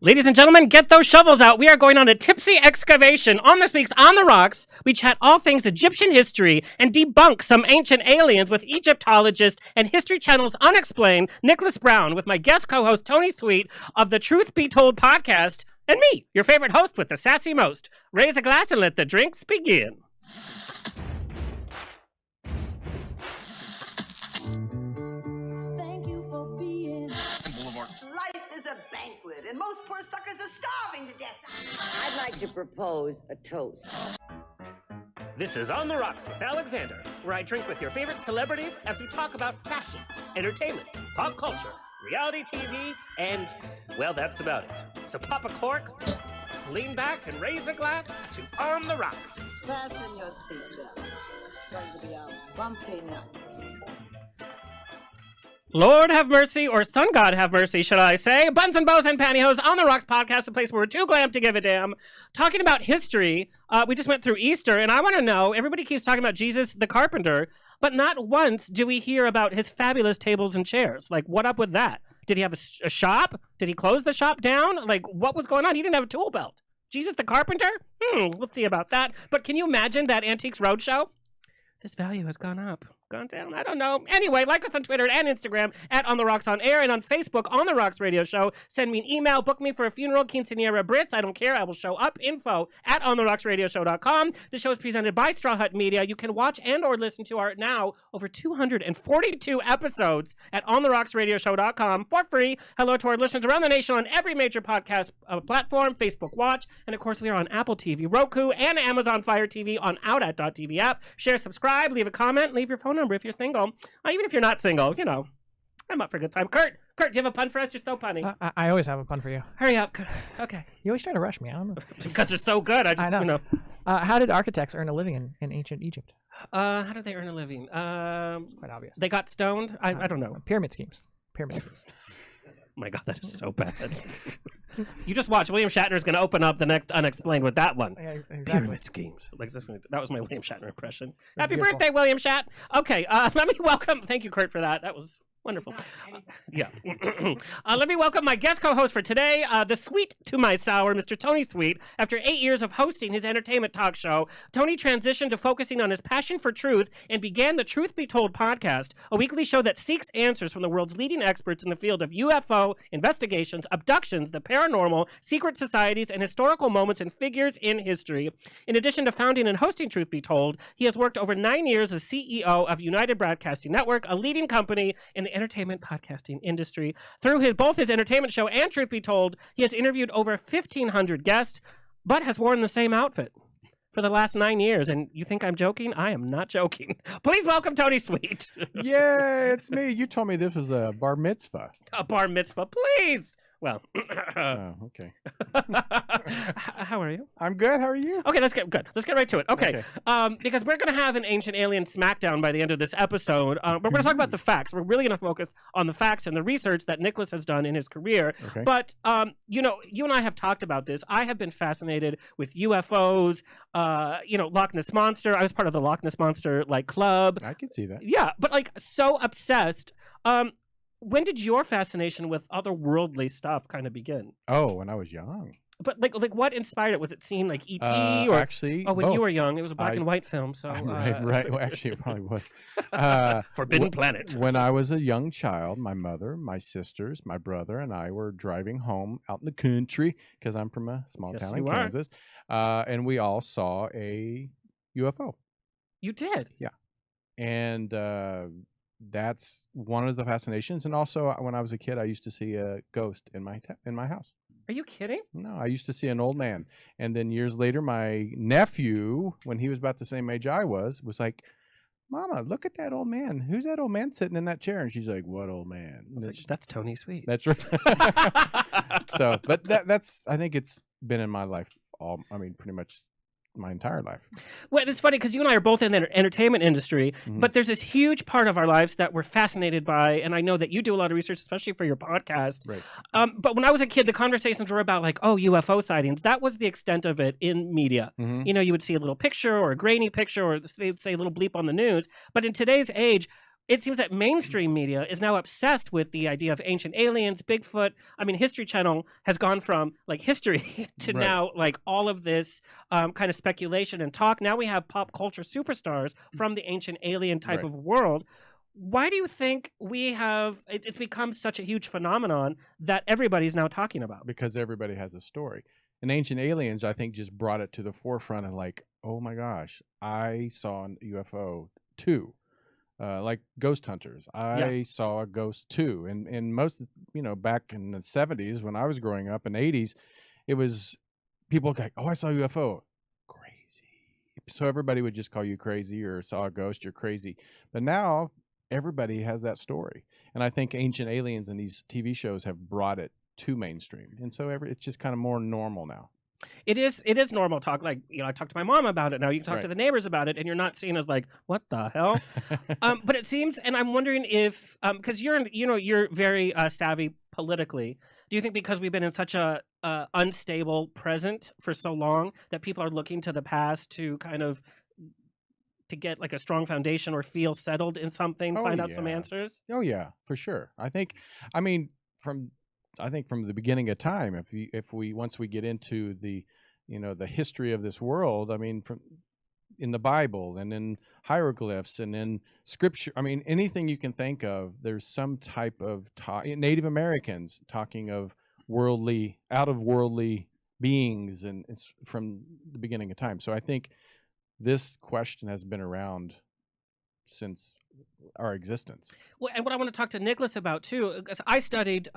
Ladies and gentlemen, get those shovels out. We are going on a tipsy excavation. On this week's On the Rocks, we chat all things Egyptian history and debunk some ancient aliens with Egyptologist and History Channel's UnXplained, Nicholas Brown, with my guest co-host Tony Sweet of the Truth Be Told podcast, and me, your favorite host with the sassy most. Raise a glass and let the drinks begin. And most poor suckers are starving to death. I'd like to propose a toast. This is On the Rocks with Alexander, where I drink with your favorite celebrities as we talk about fashion, entertainment, pop culture, reality TV, and, well, that's about it. So pop a cork, lean back, and raise a glass to On the Rocks. Fasten your seatbelts. It's going to be a bumpy night. Lord have mercy, or sun god have mercy, should I say. Buns and bows and pantyhose, On the Rocks podcast, a place where we're too glam to give a damn. Talking about history, we just went through Easter, and I want to know, everybody keeps talking about Jesus the carpenter, but not once do we hear about his fabulous tables and chairs. Like, what up with that? Did he have a shop? Did he close the shop down? Like, what was going on? He didn't have a tool belt. Jesus the carpenter? We'll see about that. But can you imagine that Antiques Roadshow? This value has gone up. Gone down? I don't know. Anyway, like us on Twitter and Instagram at On The Rocks On Air, and on Facebook, On The Rocks Radio Show. Send me an email, book me for a funeral, quinceanera, bris. I don't care. I will show up. Info at ontherocksradioshow.com. The show is presented by Straw Hut Media. You can watch and or listen to our now over 242 episodes at ontherocksradioshow.com for free. Hello to our listeners around the nation on every major podcast platform, Facebook Watch, and of course we are on Apple TV, Roku, and Amazon Fire TV on Outat.tv app. Share, subscribe, leave a comment, leave your phone number if you're single. Even if you're not single, you know, I'm up for a good time. Kurt, do you have a pun for us? You're so punny. I always have a pun for you. Hurry up. Okay. You always try to rush me. I don't know. Because they're so good. I know. How did architects earn a living in ancient Egypt? How did they earn a living? Quite obvious. They got stoned? I don't know. Pyramid schemes. Pyramid schemes. Oh my God, that is so bad. You just watch. William Shatner's going to open up the next UnXplained with that one. Yeah, exactly. Pyramid schemes. Like that was my William Shatner impression. Happy birthday, William Shat. Okay, let me welcome. Thank you, Kurt, for that. That was wonderful. Yeah. Let me welcome my guest co-host for today, the sweet to my sour, Mr. Tony Sweet. After 8 years of hosting his entertainment talk show, Tony transitioned to focusing on his passion for truth and began the Truth Be Told podcast, a weekly show that seeks answers from the world's leading experts in the field of UFO investigations, abductions, the paranormal, secret societies, and historical moments and figures in history. In addition to founding and hosting Truth Be Told, he has worked over 9 years as CEO of United Broadcasting Network, a leading company in the entertainment podcasting industry. Through both his entertainment show and Truth Be Told, he has interviewed over 1,500 guests, but has worn the same outfit for the last 9 years. And you think I'm joking? I am not joking. Please welcome Tony Sweet. Yeah, it's me. You told me this was a bar mitzvah. A bar mitzvah, please. Well, okay. How are you? I'm good. How are you? Okay, let's get right to it. Okay. Because we're going to have an ancient alien smackdown by the end of this episode. But we're going to talk about the facts. We're really going to focus on the facts and the research that Nicholas has done in his career. Okay. But you know, you and I have talked about this. I have been fascinated with UFOs. Loch Ness Monster. I was part of the Loch Ness Monster club. I can see that. Yeah, but so obsessed. When did your fascination with otherworldly stuff kind of begin? Oh, when I was young. But what inspired it? Was it seeing E.T. or actually? Oh, when both. you were young, it was a black and white film. So right. Well, actually, it probably was. Forbidden Planet. When I was a young child, my mother, my sisters, my brother, and I were driving home out in the country because I'm from a small town in Kansas, and we all saw a UFO. You did? Yeah, and that's one of the fascinations. And also, when I was a kid, I used to see a ghost in my house. Are you kidding? No, I used to see an old man. And then years later, my nephew, when he was about the same age I was like, Mama, look at that old man. Who's that old man sitting in that chair? And she's like, what old man? That's Tony Sweet. That's right. So, but that's, I think it's been in my life pretty much my entire life. Well, it's funny because you and I are both in the entertainment industry, but there's this huge part of our lives that we're fascinated by, and I know that you do a lot of research, especially for your podcast. Right. But when I was a kid, the conversations were about UFO sightings. That was the extent of it in media. Mm-hmm. You know, you would see a little picture or a grainy picture, or they'd say a little bleep on the news. But in today's age, it seems that mainstream media is now obsessed with the idea of ancient aliens, Bigfoot. I mean, History Channel has gone from like history to Right. now like all of this kind of speculation and talk. Now we have pop culture superstars from the ancient alien type Right. of world. Why do you think we have it's become such a huge phenomenon that everybody's now talking about? Because everybody has a story. And Ancient Aliens, I think, just brought it to the forefront of like, oh my gosh, I saw a UFO too. Like Ghost Hunters, I saw a ghost too. And most, back in the 70s when I was growing up in the 80s, it was people like, oh, I saw a UFO. Crazy. So everybody would just call you crazy or saw a ghost, you're crazy. But now everybody has that story. And I think Ancient Aliens and these TV shows have brought it to mainstream. And so it's just kind of more normal now. It is normal talk. Like, I talked to my mom about it. Now you can talk Right. to the neighbors about it, and you're not seen as like, what the hell? But it seems, and I'm wondering if, because you're very savvy politically. Do you think because we've been in such a unstable present for so long that people are looking to the past to kind of to get like a strong foundation or feel settled in something, find out some answers? Oh yeah, for sure. I think from the beginning of time, if we once we get into the the history of this world, from in the Bible and in hieroglyphs and in scripture, anything you can think of, there's some type of Native Americans talking of out of worldly beings, and it's from the beginning of time. So I think this question has been around since our existence. Well, and what I want to talk to Nicholas about too, because I studied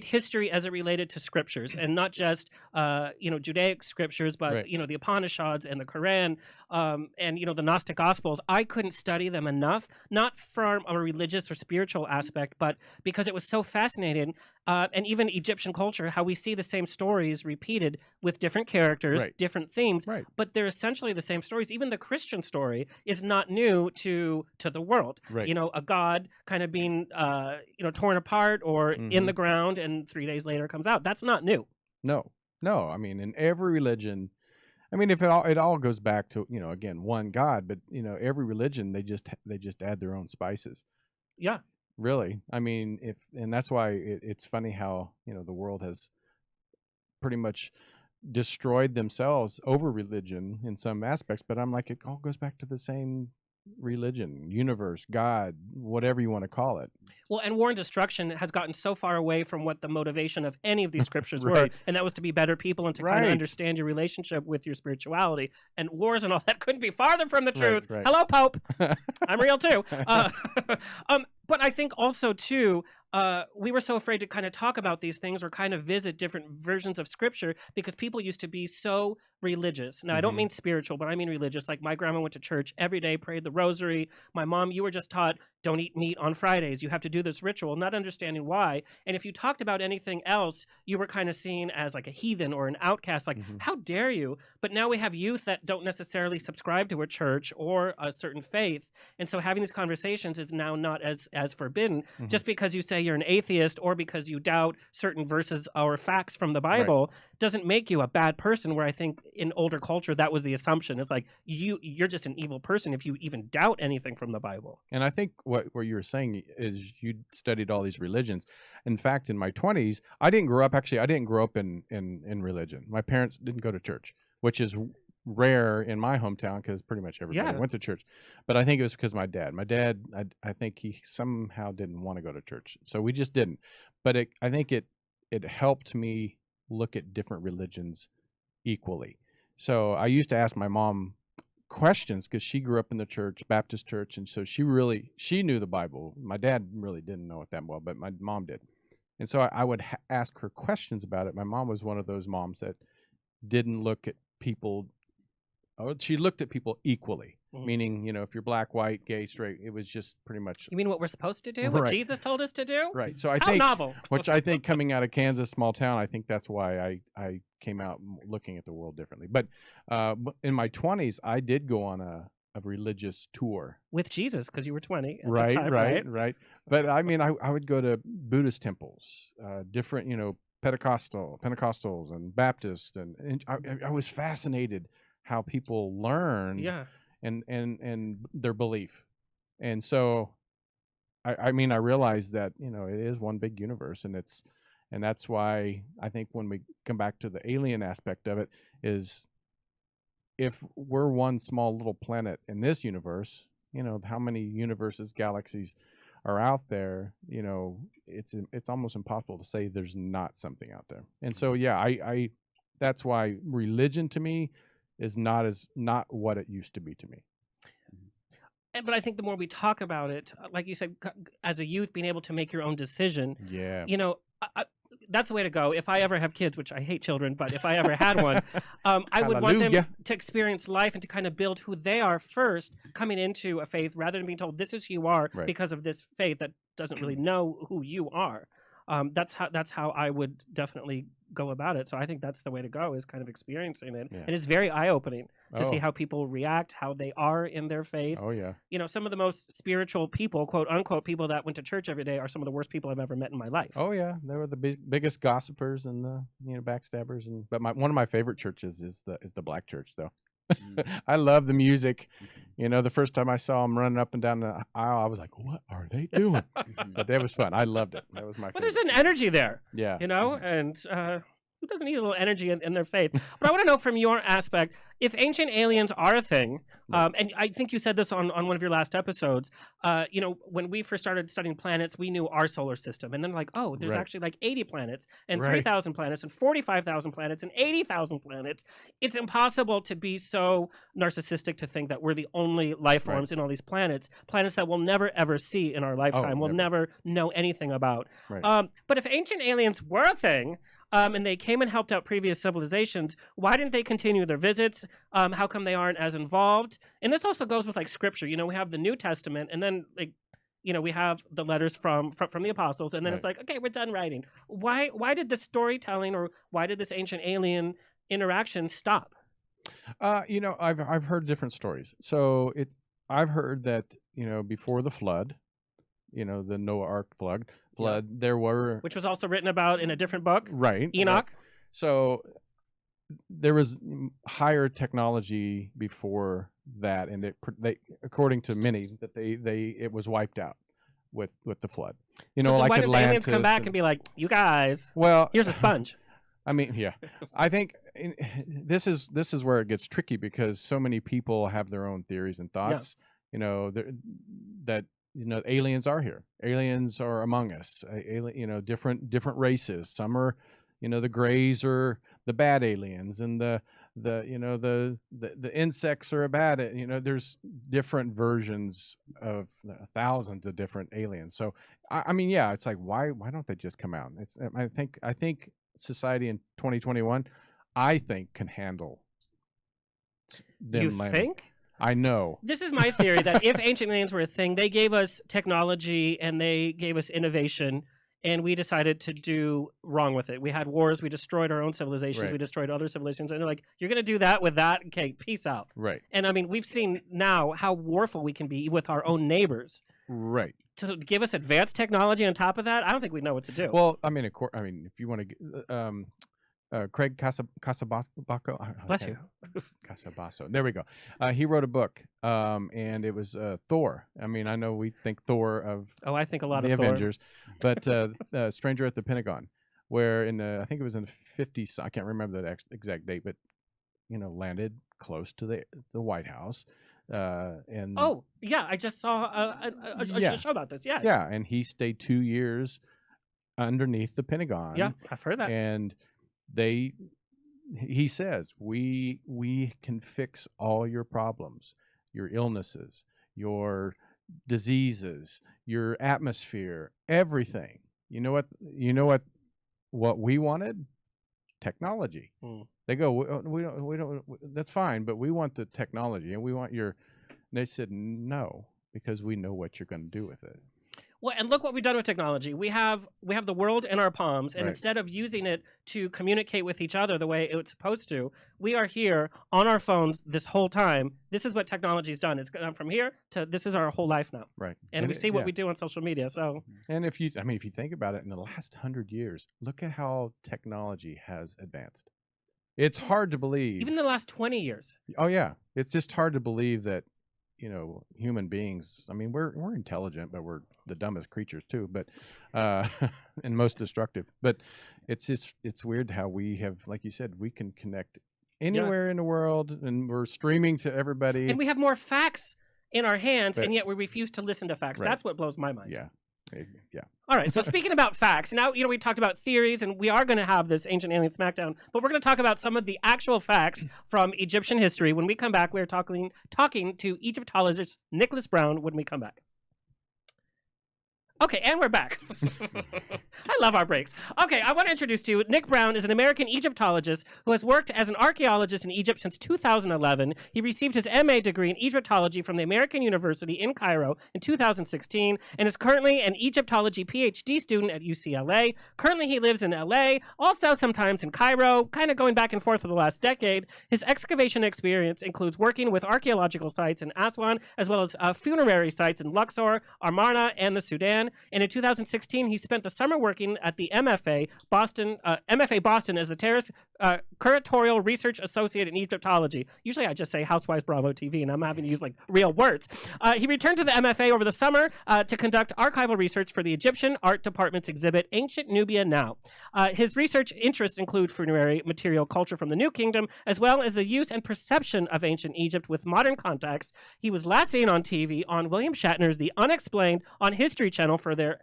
history as it related to scriptures, and not just Judaic scriptures, but Right. the Upanishads and the Quran, and the Gnostic Gospels. I couldn't study them enough, not from a religious or spiritual aspect, but because it was so fascinating. And even Egyptian culture, how we see the same stories repeated with different characters, Right. different themes, Right. but they're essentially the same stories. Even the Christian story is not new to the world. Right. A god kind of being torn apart or in Mhm. the ground, and 3 days later comes out. That's not new. No. In every religion, if it all goes back to again one God, but every religion they just add their own spices. Yeah. Really, and that's why it's funny how the world has pretty much destroyed themselves over religion in some aspects. But I'm like, it all goes back to the same religion, universe, God, whatever you want to call it. Well, and war and destruction has gotten so far away from what the motivation of any of these scriptures were, Right. and that was to be better people and to kind of Right. understand your relationship with your spirituality. And wars and all that couldn't be farther from the truth. Right. Hello, Pope. I'm real too. But I think also too, we were so afraid to kind of talk about these things or kind of visit different versions of scripture because people used to be so religious. Now, I don't Mhm. mean spiritual, but I mean religious. Like my grandma went to church every day, prayed the rosary. My mom, you were just taught, don't eat meat on Fridays. You have to do this ritual, not understanding why. And if you talked about anything else, you were kind of seen as like a heathen or an outcast. Like, Mhm. how dare you? But now we have youth that don't necessarily subscribe to a church or a certain faith. And so having these conversations is now not as forbidden. Mhm. Just because you say you're an atheist or because you doubt certain verses or facts from the Bible doesn't make you a bad person, where I think in older culture that was the assumption. It's like you're just an evil person if you even doubt anything from the Bible. And I think what you were saying is you studied all these religions. In fact, in my 20s, I didn't grow up in religion. My parents didn't go to church, which is rare in my hometown because pretty much everybody went to church. But I think it was because my dad, I think he somehow didn't want to go to church. So we just didn't. But I think it helped me look at different religions equally. So I used to ask my mom questions because she grew up in the church, Baptist church, and so she knew the Bible. My dad really didn't know it that well, but my mom did. And so I would ask her questions about it. My mom was one of those moms that didn't look at people. She looked at people equally, meaning, if you're black, white, gay, straight, it was just pretty much. You mean what we're supposed to do? What Right. Jesus told us to do? Right. So I How think, novel. which I think coming out of Kansas, small town, I think that's why I came out looking at the world differently. But in my 20s, I did go on a religious tour. With Jesus, because you were 20 at Right, the time, right. But I would go to Buddhist temples, different, Pentecostals and Baptists, and I was fascinated how people learned Yeah. and their belief. And so I mean, I realize that, it is one big universe, and that's why I think when we come back to the alien aspect of it is, if we're one small little planet in this universe, how many universes, galaxies are out there, it's almost impossible to say there's not something out there. And so, yeah, I that's why religion to me is not what it used to be to me. But I think the more we talk about it, like you said, as a youth, being able to make your own decision, that's the way to go. If I ever have kids, which I hate children, but if I ever had one, I would want them to experience life and to kind of build who they are first, coming into a faith, rather than being told this is who you are because of this faith that doesn't really know who you are. That's how I would definitely go about it. So I think that's the way to go, is kind of experiencing it. And it's very eye-opening to see how people react, how they are in their faith. Oh, yeah. Some of the most spiritual people, quote unquote, people that went to church every day are some of the worst people I've ever met in my life. Oh, yeah. They were the biggest gossipers and the backstabbers. But one of my favorite churches is the Black church, though. I love the music. The first time I saw them running up and down the aisle, I was like, what are they doing? But that was fun. I loved it. That was my favorite. But there's an energy there. Yeah. And who doesn't need a little energy in their faith? But I want to know from your aspect, if ancient aliens are a thing, and I think you said this on one of your last episodes, when we first started studying planets, we knew our solar system. And then there's actually like 80 planets and 3,000 planets and 45,000 planets and 80,000 planets. It's impossible to be so narcissistic to think that we're the only life forms in all these planets that we'll never, ever see in our lifetime. We'll never know anything about. Right. But if ancient aliens were a thing, and they came and helped out previous civilizations, why didn't they continue their visits? How come they aren't as involved? And this also goes with scripture. We have the New Testament, and then we have the letters from the apostles, and then it's like, okay, we're done writing. Why did the storytelling, or why did this ancient alien interaction stop? I've heard different stories. So I've heard that before the flood, the Noah Ark flood, there were... Which was also written about in a different book. Right. Enoch. Right. So there was higher technology before that, and they according to many, that it was wiped out with the flood. So like why did the aliens Atlantis come back and be like, you guys, well, here's a sponge? I mean, yeah. I think this is where it gets tricky, because so many people have their own theories and thoughts. That aliens are here. Aliens are among us. Different races. Some are, the grays are the bad aliens, and the insects are a bad. There's different versions of thousands of different aliens. So I mean, yeah, it's like, why don't they just come out? I think society in 2021, I think, can handle them. You landing. think? I know. This is my theory, that if ancient aliens were a thing, they gave us technology and they gave us innovation, and we decided to do wrong with it. We had wars. We destroyed our own civilizations. Right. We destroyed other civilizations. And they're like, you're going to do that with that? Okay, peace out. Right. And I mean, we've seen now how warful we can be with our own neighbors. Right. To give us advanced technology on top of that, I don't think we know what to do. Well, I mean, if you want to... Craig Casabasso. Bless you. Casabasso. There we go. He wrote a book, and it was Thor. I mean, I know we think Thor of... Oh, I think a lot the of Thor. Avengers, but Stranger at the Pentagon, where I think it was in the 50s. I can't remember the exact date, but landed close to the White House. And oh yeah, I just saw a show about this. Yeah, and he stayed 2 years underneath the Pentagon. Yeah, I've heard that. And he says, we can fix all your problems, your illnesses, your diseases, your atmosphere, everything. You know what we wanted? Technology. They go, we don't, that's fine, but we want the technology, and we want and they said, no, because we know what you're going to do with it. Well, and look what we've done with technology. We have the world in our palms, and Right. instead of using it to communicate with each other the way it's supposed to, we are here on our phones this whole time. This is what technology's done. It's gone from here to this is our whole life now. Right. And we see what we do on social media. So, and if you think about it, in the last 100 years, look at how technology has advanced. It's hard to believe. even in the last 20 years. Oh yeah, it's just hard to believe that human beings. I mean, we're intelligent, but we're the dumbest creatures too. But and most destructive. But it's weird how we have, like you said, we can connect anywhere in the world, and we're streaming to everybody. And we have more facts in our hands, and yet we refuse to listen to facts. Right. That's what blows my mind. Yeah. All right. So speaking about facts, now we talked about theories, and we are going to have this Ancient Alien Smackdown, but we're going to talk about some of the actual facts from Egyptian history. When we come back, we're talking to Egyptologist Nicholas Brown. When we come back. Okay, and we're back. I love our breaks. Okay, I want to introduce to you, Nick Brown is an American Egyptologist who has worked as an archaeologist in Egypt since 2011. He received his MA degree in Egyptology from the American University in Cairo in 2016 and is currently an Egyptology PhD student at UCLA. Currently, he lives in LA, also sometimes in Cairo, kind of going back and forth for the last decade. His excavation experience includes working with archaeological sites in Aswan, as well as funerary sites in Luxor, Amarna, and the Sudan. And in 2016, he spent the summer working at the MFA Boston as the Terrace Curatorial Research Associate in Egyptology. Usually I just say Housewives Bravo TV, and I'm having to use like real words. He returned to the MFA over the summer to conduct archival research for the Egyptian Art Department's exhibit, Ancient Nubia Now. His research interests include funerary material culture from the New Kingdom, as well as the use and perception of ancient Egypt with modern context. He was last seen on TV on William Shatner's The UnXplained on History Channel for their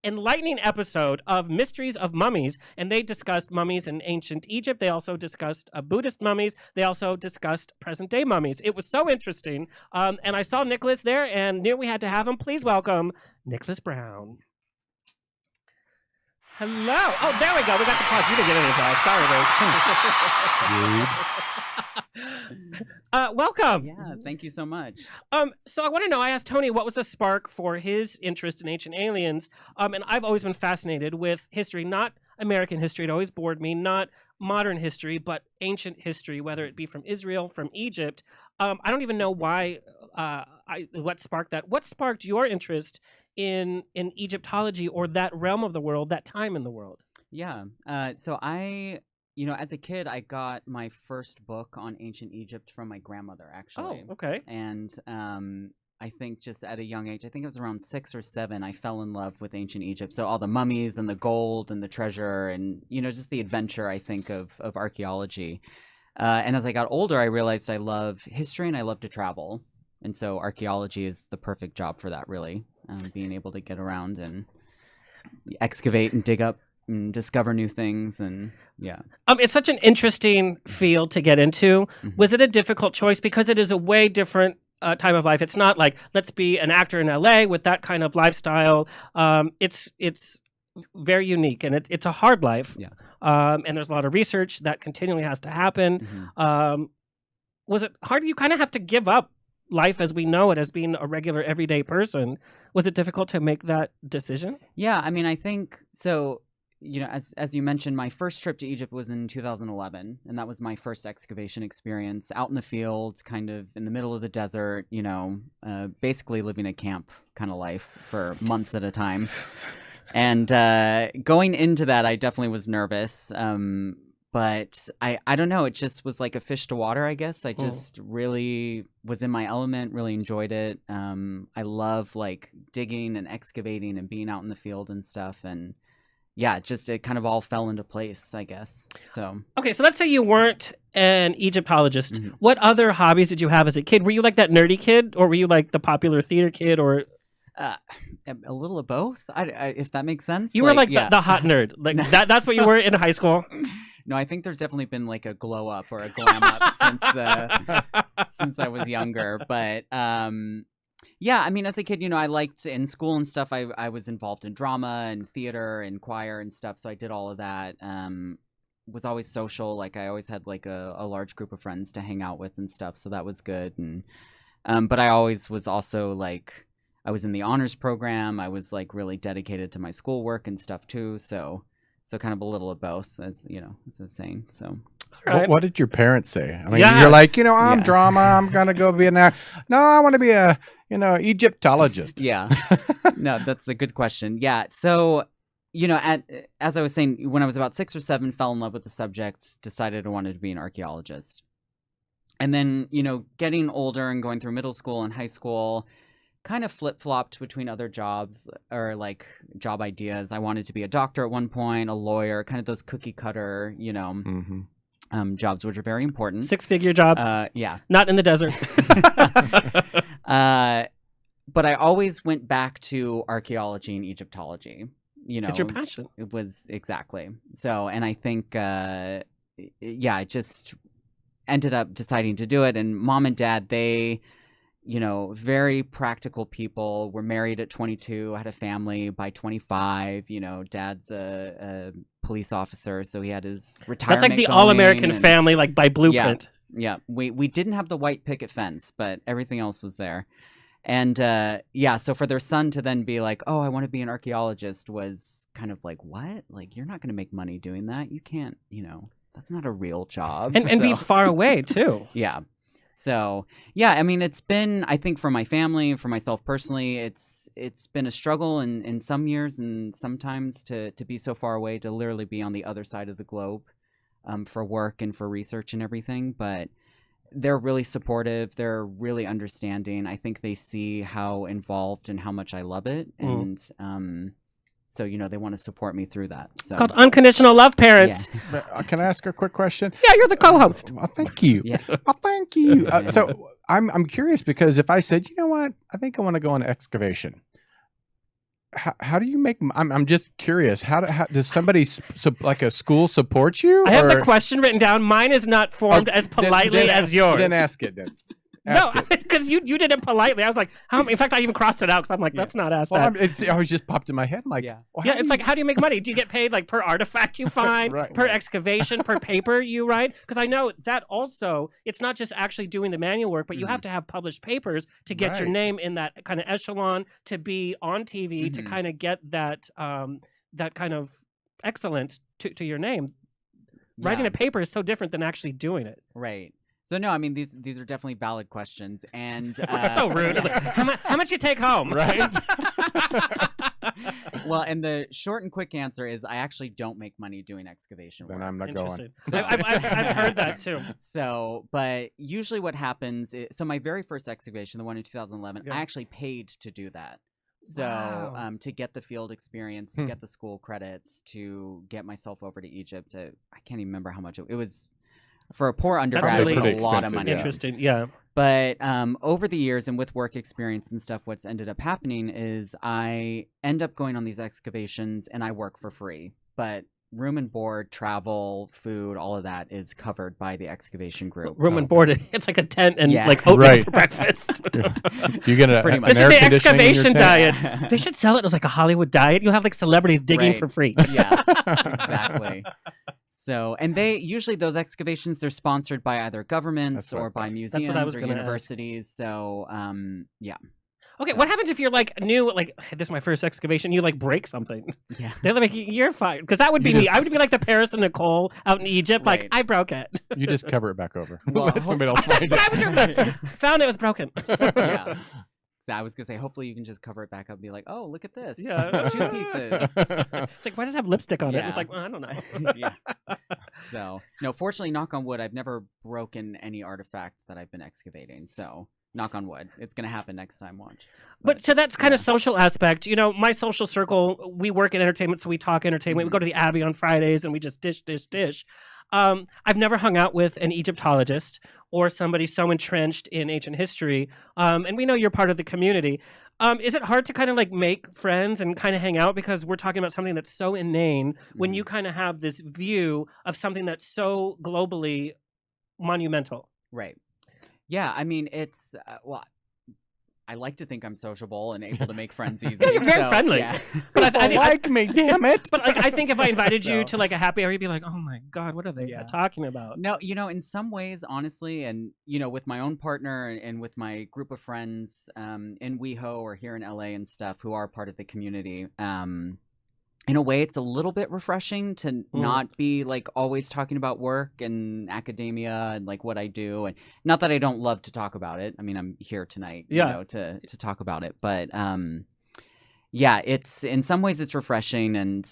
enlightening episode of Mysteries of Mummies, and they discussed mummies in ancient Egypt. They also discussed Buddhist mummies. They also discussed present-day mummies. It was so interesting, and I saw Nicholas there and knew we had to have him. Please welcome Nicholas Brown. Hello. Oh, there we go. We got the pause. You didn't get any applause. Sorry, welcome. Yeah, thank you so much. So I want to know, I asked Tony what was the spark for his interest in ancient aliens, and I've always been fascinated with history, not American history. It always bored me, not modern history, but ancient history, whether it be from Israel, from Egypt. I don't even know why, what sparked that. What sparked your interest in Egyptology or that realm of the world, that time in the world? Yeah, so as a kid, I got my first book on ancient Egypt from my grandmother, actually. Oh, okay. And I think just at a young age, I think it was around 6 or 7, I fell in love with ancient Egypt. So all the mummies and the gold and the treasure and, just the adventure, I think, of archaeology. And as I got older, I realized I love history and I love to travel. And so archaeology is the perfect job for that, really. Being able to get around and excavate and dig up and discover new things, and it's such an interesting field to get into. Mm-hmm. Was it a difficult choice because it is a way different time of life? It's not like let's be an actor in LA with that kind of lifestyle. It's very unique, and it's a hard life. Yeah. And there's a lot of research that continually has to happen. Mm-hmm. Was it hard? You kind of have to give up life as we know it as being a regular everyday person. Was it difficult to make that decision? Yeah, I mean, I think so. As you mentioned, my first trip to Egypt was in 2011, and that was my first excavation experience out in the field, kind of in the middle of the desert, basically living a camp kind of life for months at a time. And going into that, I definitely was nervous. But I don't know, it just was like a fish to water, I guess. I just really was in my element, really enjoyed it. I love like digging and excavating and being out in the field and stuff. And yeah, it kind of all fell into place, I guess. So okay, so let's say you weren't an Egyptologist. Mm-hmm. What other hobbies did you have as a kid? Were you like that nerdy kid, or were you like the popular theater kid, or a little of both? If that makes sense. You were like the hot nerd, like that's what you were in high school. No, I think there's definitely been like a glow up or a glam up since I was younger. But yeah, I mean, as a kid, I liked in school and stuff. I was involved in drama and theater and choir and stuff. So I did all of that. Was always social. Like I always had like a large group of friends to hang out with and stuff. So that was good. And but I always was also like, I was in the honors program. I was like really dedicated to my schoolwork and stuff too. So kind of a little of both, as as I was saying. So right. What did your parents say? I mean, you're like, I'm drama. I'm gonna go be No, I want to be a Egyptologist. Yeah. No, that's a good question. Yeah. So as I was saying, when I was about 6 or 7, fell in love with the subject, decided I wanted to be an archaeologist. And then, getting older and going through middle school and high school, kind of flip-flopped between other jobs or like job ideas. I wanted to be a doctor at one point, a lawyer, kind of those cookie cutter, jobs, which are very important. 6-figure jobs. Yeah. Not in the desert. But I always went back to archaeology and Egyptology. It's your passion. It was exactly. So, and I think, I just ended up deciding to do it. And mom and dad, they, very practical people, were married at 22, had a family by 25. Dad's a police officer, so he had his retirement. That's like the all-American family, like by blueprint. Yeah. We didn't have the white picket fence, but everything else was there. And so for their son to then be like, oh, I want to be an archaeologist was kind of like, what? Like, you're not going to make money doing that. You can't, that's not a real job. And be far away, too. Yeah. So, it's been, I think for my family and for myself personally, it's been a struggle in some years and sometimes to be so far away, to literally be on the other side of the globe for work and for research and everything. But they're really supportive. They're really understanding. I think they see how involved and how much I love it. And so, they want to support me through that. So. It's called unconditional love, parents. Yeah. Can I ask a quick question? Yeah, you're the co-host. Oh, thank you. Yeah. Oh, thank you. So I'm curious because if I said, you know what, I think I want to go on excavation. How do you make? I'm just curious. How does somebody like a school support you? I have the question written down. Mine is not formed as politely as yours. Then ask it. Then. No, because you did it politely. I was like, in fact, I even crossed it out because I'm like, that's not asked. Well, it always just popped in my head. I'm like, it's like, how do you make money? Do you get paid like per artifact you find, per excavation, per paper you write? Because I know that also, it's not just actually doing the manual work, but you have to have published papers to get your name in that kind of echelon, to be on TV, to kind of get that that kind of excellence to your name. Yeah. Writing a paper is so different than actually doing it. Right. So no, these are definitely valid questions, and so rude. Like, how much you take home, right? Well, and the short and quick answer is I actually don't make money doing excavation work. Then I'm not going. I've heard that too. So, but usually what happens is, so my very first excavation, the one in 2011, I actually paid to do that. So to get the field experience, to get the school credits, to get myself over to Egypt, I can't even remember how much it was. For a poor undergrad, really it was a lot of money. Interesting, yeah. But over the years and with work experience and stuff, what's ended up happening is I end up going on these excavations and I work for free. But room and board, travel, food, all of that is covered by the excavation group. Room and board, it's like a tent and like oatmeal for breakfast. You get an this is the excavation diet. They should sell it as like a Hollywood diet. You'll have like celebrities digging for free. Yeah, exactly. So, and they usually, those excavations, they're sponsored by either governments or by museums or universities. Ask. So, yeah. Okay, what happens if you're like new, like, hey, this is my first excavation, you like break something? Yeah. They're like, you're fine. Because that would be me. I would be like the Paris and Nicole out in Egypt, like, I broke it. You just cover it back over. Well, somebody else find it. Found it was broken. Yeah. So I was going to say, hopefully you can just cover it back up and be like, oh, look at this. Yeah. 2 pieces. It's like, why does it have lipstick on it? It's like, well, I don't know. Yeah. So, no, fortunately, knock on wood, I've never broken any artifact that I've been excavating. So, knock on wood. It's going to happen next time, watch. But so that's kind of social aspect. You know, my social circle, we work in entertainment, so we talk entertainment. We go to the Abbey on Fridays and we just dish. I've never hung out with an Egyptologist or somebody so entrenched in ancient history. And we know you're part of the community. Is it hard to kind of like make friends and kind of hang out because we're talking about something that's so inane when you kind of have this view of something that's so globally monumental? Right. Yeah, I mean, it's, well, I like to think I'm sociable and able to make friends easily. Yeah, you're very friendly. Yeah. But I like me, damn it. But like, I think if I invited you to like a happy hour, you'd be like, oh my God, what are they talking about? No, you know, in some ways, honestly, and, you know, with my own partner and with my group of friends in WeHo or here in LA and stuff who are part of the community, in a way, it's a little bit refreshing to not be like always talking about work and academia and like what I do. And not that I don't love to talk about it. I mean, I'm here tonight, you know, to talk about it. But yeah, it's in some ways it's refreshing. And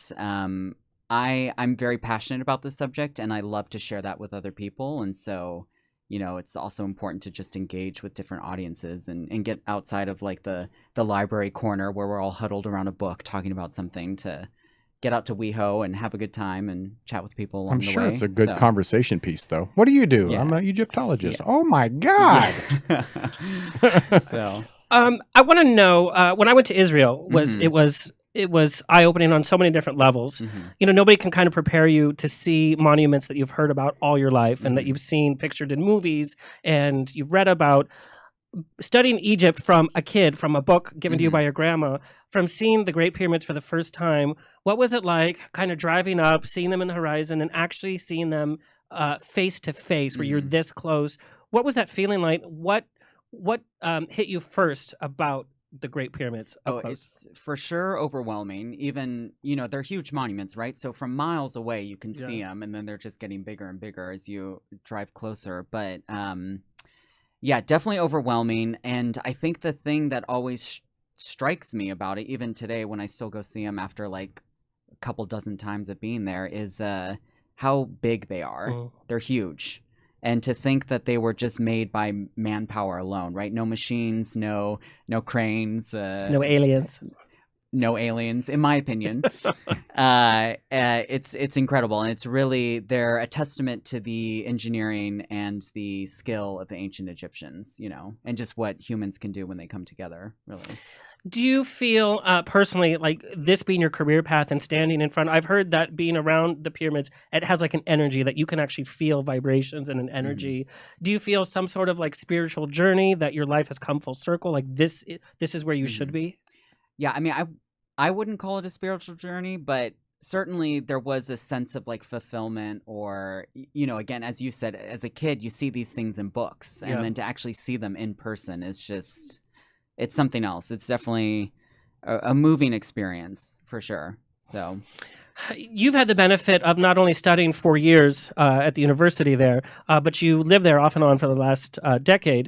I'm very passionate about this subject and I love to share that with other people. And so, it's also important to just engage with different audiences and get outside of like the library corner where we're all huddled around a book talking about something, to get out to WeHo and have a good time and chat with people along I'm the way. sure it's a good conversation piece, though. What do you do? Yeah. I'm an Egyptologist. Yeah. Oh my God! So I want to know, when I went to Israel, Mhm. it was eye-opening on so many different levels. Nobody can kind of prepare you to see monuments that you've heard about all your life and that you've seen pictured in movies and you've read about. Studying Egypt from a kid, from a book given to you by your grandma, from seeing the Great Pyramids for the first time, what was it like kind of driving up, seeing them in the horizon, and actually seeing them face to face, where you're this close? What was that feeling like? What hit you first about the Great Pyramids up close? It's for sure overwhelming. Even, they're huge monuments, right? So from miles away, you can see them, and then they're just getting bigger and bigger as you drive closer. But yeah, definitely overwhelming. And I think the thing that always strikes me about it, even today when I still go see them after like a couple dozen times of being there, is how big they are. They're huge. And to think that they were just made by manpower alone, right? No machines, no cranes. No aliens. No aliens, in my opinion. It's incredible, and it's really, they're a testament to the engineering and the skill of the ancient Egyptians, and just what humans can do when they come together, really. Do you feel personally like this being your career path and standing in front? I've heard that being around the pyramids, it has like an energy that you can actually feel vibrations and an energy. Do you feel some sort of like spiritual journey that your life has come full circle? Like this is where you should be? Yeah, I mean, I wouldn't call it a spiritual journey, but certainly there was a sense of like fulfillment, or, again, as you said, as a kid, you see these things in books, and then to actually see them in person is just, it's something else. It's definitely a moving experience for sure. So you've had the benefit of not only studying 4 years at the university there, but you lived there off and on for the last decade.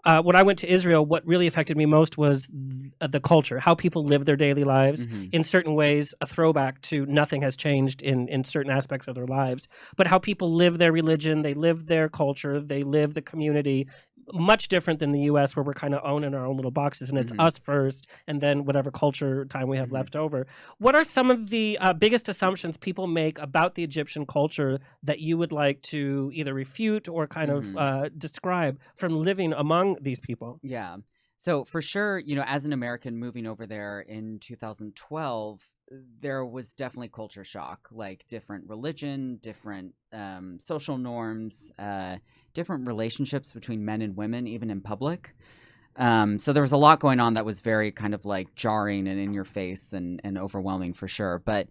When I went to Israel, what really affected me most was the culture, how people live their daily lives. In certain ways, a throwback to nothing has changed in certain aspects of their lives, but how people live their religion, they live their culture, they live the community. Much different than the U.S., where we're kind of owning our own little boxes, and it's us first, and then whatever culture time we have left over. What are some of the biggest assumptions people make about the Egyptian culture that you would like to either refute or kind of describe from living among these people? Yeah. So for sure, as an American moving over there in 2012, there was definitely culture shock, like different religion, different social norms, different relationships between men and women, even in public. So there was a lot going on that was very kind of like jarring and in your face and overwhelming for sure. But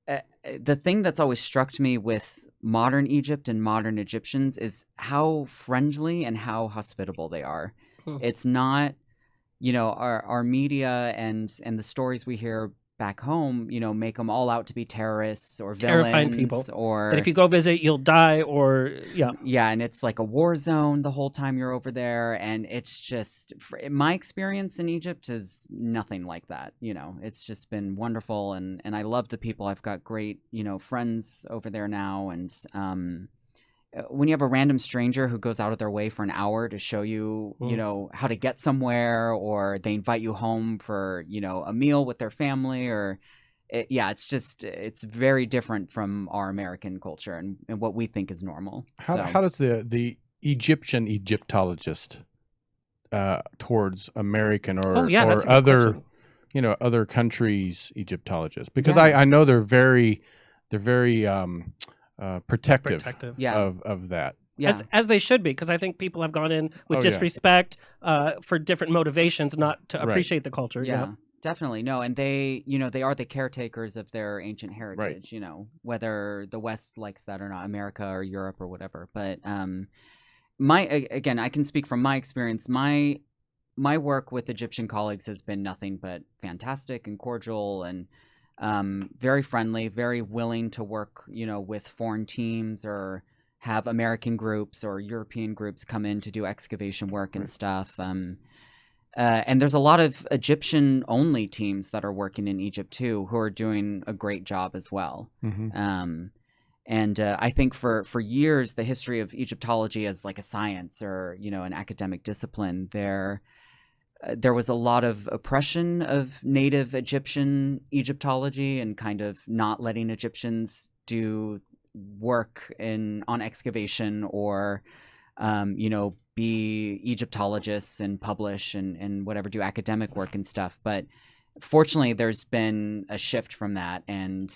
the thing that's always struck me with modern Egypt and modern Egyptians is how friendly and how hospitable they are. It's not, our media and the stories we hear back home, make them all out to be terrorists or villains. Terrifying people. Or that if you go visit, you'll die, or yeah, and it's like a war zone the whole time you're over there, and it's just, my experience in Egypt is nothing like that. It's just been wonderful, and I love the people. I've got great, friends over there now, and when you have a random stranger who goes out of their way for an hour to show you, how to get somewhere, or they invite you home for, a meal with their family, or it's very different from our American culture and what we think is normal. How does the Egyptian Egyptologist towards American or other, other countries' Egyptologists? Because I know they're very protective of that. Yeah. As they should be, because I think people have gone in with disrespect for different motivations, not to appreciate the culture. Yeah, definitely. No, and they are the caretakers of their ancient heritage, whether the West likes that or not, America or Europe or whatever. But again, I can speak from my experience. My work with Egyptian colleagues has been nothing but fantastic and cordial, and very friendly, very willing to work, with foreign teams or have American groups or European groups come in to do excavation work and stuff. And there's a lot of Egyptian-only teams that are working in Egypt too, who are doing a great job as well. And I think for years, the history of Egyptology as like a science or, an academic discipline, there was a lot of oppression of native Egyptian Egyptology and kind of not letting Egyptians do work on excavation or, be Egyptologists and publish and whatever, do academic work and stuff. But fortunately, there's been a shift from that, and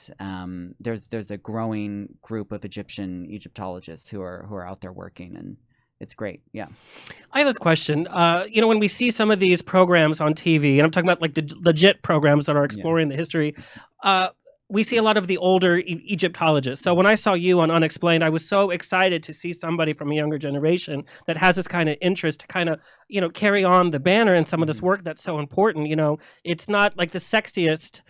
there's a growing group of Egyptologists who are out there working, and it's great. Yeah. I have this question. When we see some of these programs on TV, and I'm talking about like the legit programs that are exploring the history, we see a lot of the older Egyptologists. So when I saw you on UnXplained, I was so excited to see somebody from a younger generation that has this kind of interest to kind of, carry on the banner and some of this work that's so important. It's not like the sexiest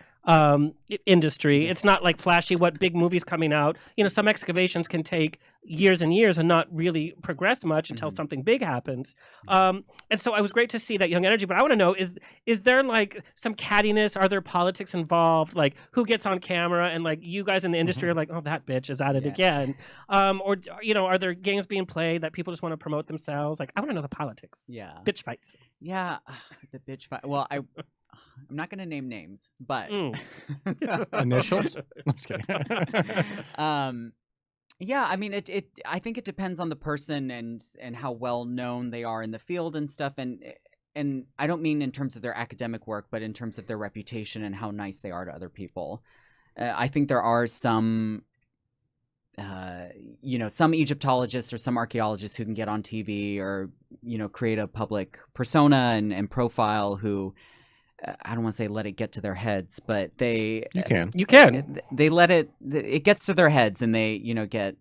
industry. It's not like flashy, what big movies coming out. Some excavations can take years and years and not really progress much until something big happens. And so it was great to see that young energy. But I want to know, is there like some cattiness? Are there politics involved? Like who gets on camera and like you guys in the industry are like, oh, that bitch is at it again. Or are there games being played that people just want to promote themselves? Like I want to know the politics. Yeah. Bitch fights. Yeah. The bitch fight. Well, I'm not going to name names, but Initials? I'm just kidding. Yeah, I mean, I think it depends on the person and how well known they are in the field and stuff. And I don't mean in terms of their academic work, but in terms of their reputation and how nice they are to other people. I think there are some Egyptologists or some archaeologists who can get on TV or, create a public persona and profile who, I don't want to say let it get to their heads, but they let it gets to their heads and they, get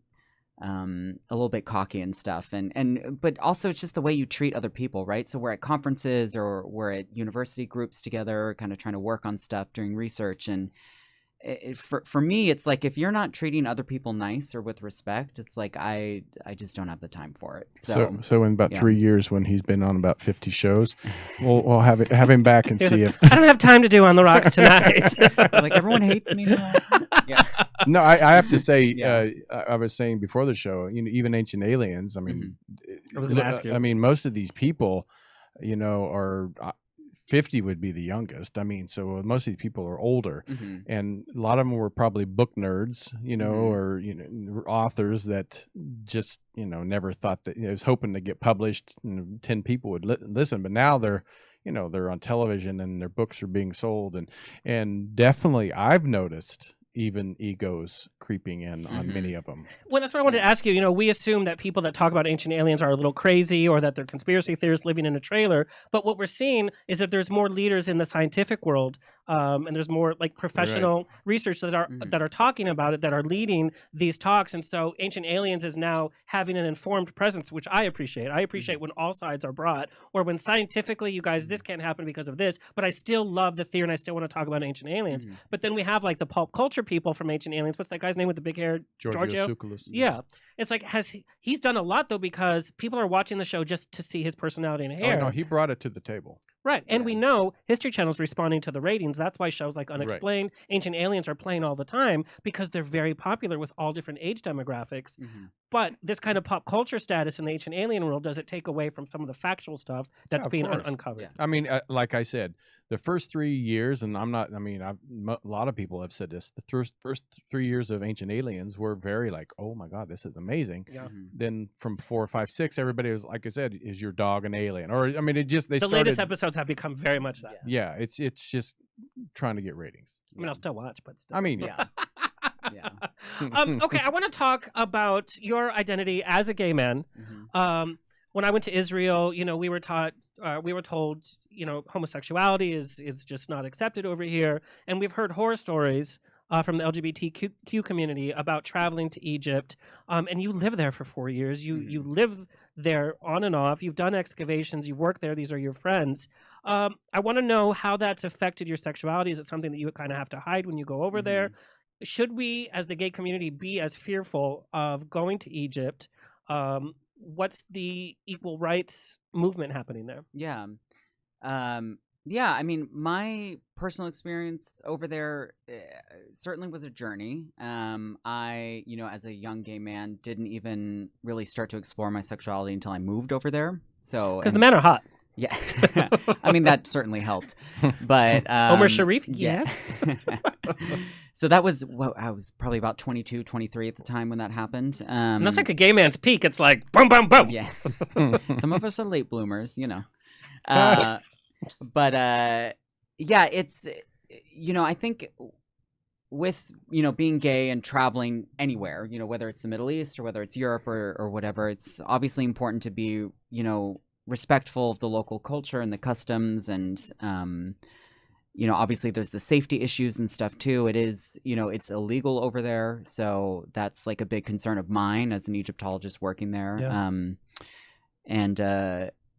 a little bit cocky and stuff. But also it's just the way you treat other people, right? So we're at conferences or we're at university groups together, kind of trying to work on stuff during research. And for me, it's like if you're not treating other people nice or with respect, it's like I just don't have the time for it. So in about 3 years, when he's been on about 50 shows, we'll have him back and see if I don't have time to do On the Rocks tonight. Like everyone hates me now. Yeah. No, I have to say, I was saying before the show, even Ancient Aliens. I mean, I was gonna ask you. I mean, most of these people, are 50 would be the youngest. I mean, so most of these people are older, and a lot of them were probably book nerds, or authors that just never thought that was hoping to get published. 10 people would listen, but now they're they're on television and their books are being sold, and definitely I've noticed even egos creeping in on many of them. Well, that's what I wanted to ask you. We assume that people that talk about ancient aliens are a little crazy or that they're conspiracy theorists living in a trailer. But what we're seeing is that there's more leaders in the scientific world, and there's more like professional research that are talking about it, that are leading these talks. And so ancient aliens is now having an informed presence, which I appreciate. I appreciate when all sides are brought, or when scientifically, you guys, this can't happen because of this, but I still love the theory and I still want to talk about ancient aliens. But then we have like the pulp culture people from Ancient Aliens. What's that guy's name with the big hair? Giorgio. Yeah. It's like, he's done a lot though, because people are watching the show just to see his personality and hair. Oh, no, he brought it to the table. Right. And we know History Channel's responding to the ratings. That's why shows like UnXplained, Ancient Aliens are playing all the time, because they're very popular with all different age demographics. But this kind of pop culture status in the ancient alien world, does it take away from some of the factual stuff that's being uncovered? Yeah. I mean, like I said, the first 3 years, and a lot of people have said this, the first 3 years of Ancient Aliens were very like, oh my God, this is amazing. Yeah. Then from 4, 5, 6, everybody was, like I said, is your dog an alien? Or, I mean, the latest episodes have become very much that. Yeah, it's just trying to get ratings. I mean, I'll still watch, but still. I mean, yeah. Okay, I want to talk about your identity as a gay man. When I went to Israel, we were told, homosexuality is just not accepted over here, and we've heard horror stories from the LGBTQ community about traveling to Egypt. And you live there for 4 years. You live there on and off. You've done excavations. You work there. These are your friends. I want to know how that's affected your sexuality. Is it something that you kind of have to hide when you go over there? Should we, as the gay community, be as fearful of going to Egypt? What's the equal rights movement happening there? Yeah. Yeah, I mean, my personal experience over there certainly was a journey. I, as a young gay man, didn't even really start to explore my sexuality until I moved over there. So, Because the men are hot. yeah, I mean, that certainly helped. But Omar Sharif, yeah. So that was, I was probably about 22, 23 at the time when that happened. And that's like a gay man's peak. It's like boom, boom, boom. Yeah. Some of us are late bloomers, But yeah, it's I think with being gay and traveling anywhere, whether it's the Middle East or whether it's Europe or whatever, it's obviously important to be respectful of the local culture and the customs, and obviously there's the safety issues and stuff too. It is it's illegal over there, so that's like a big concern of mine as an Egyptologist working there. Yeah. And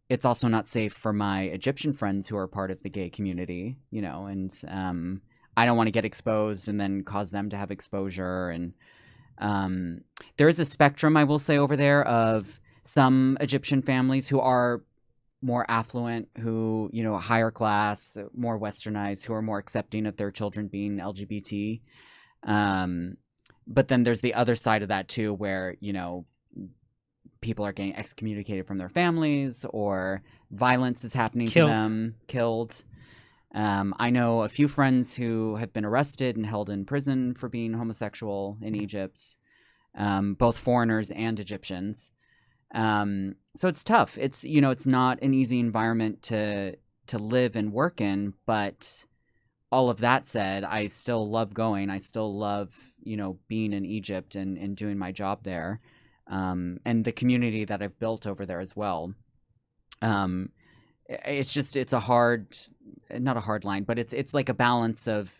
it's also not safe for my Egyptian friends who are part of the gay community, and I don't want to get exposed and then cause them to have exposure. And there is a spectrum, I will say, over there of some Egyptian families who are more affluent, who, higher class, more westernized, who are more accepting of their children being LGBT. But then there's the other side of that too, where, people are getting excommunicated from their families, or violence is happening to them, killed. I know a few friends who have been arrested and held in prison for being homosexual in Egypt, both foreigners and Egyptians. So it's tough. It's, it's not an easy environment to live and work in, but all of that said, I still love going. I still love, being in Egypt and doing my job there. And the community that I've built over there as well. It's a hard, not a hard line, but it's like a balance of,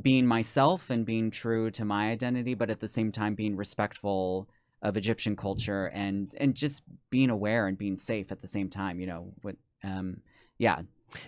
being myself and being true to my identity, but at the same time being respectful of Egyptian culture and just being aware and being safe at the same time, yeah.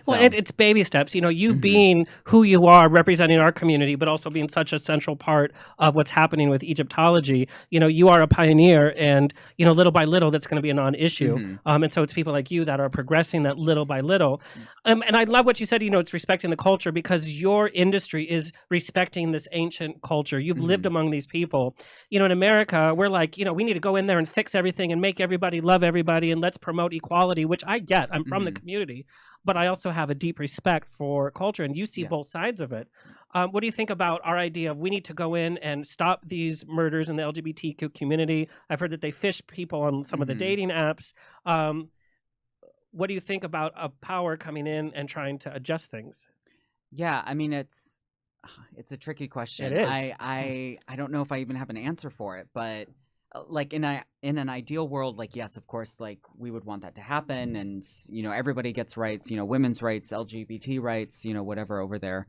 Well, So- it's baby steps. You being who you are, representing our community, but also being such a central part of what's happening with Egyptology. You are a pioneer, and little by little, that's going to be a non-issue. And so it's people like you that are progressing that little by little. And I love what you said. It's respecting the culture, because your industry is respecting this ancient culture. You've lived among these people. In America, we're like, we need to go in there and fix everything and make everybody love everybody, and let's promote equality, which I get. I'm from the community. But I also have a deep respect for culture, and you see both sides of it. What do you think about our idea of we need to go in and stop these murders in the LGBTQ community? I've heard that they fish people on some of the dating apps. What do you think about a power coming in and trying to adjust things? Yeah, I mean, it's a tricky question. It is. I don't know if I even have an answer for it, but like in an ideal world, like, yes, of course, like we would want that to happen, and everybody gets rights, women's rights, LGBT rights, whatever over there.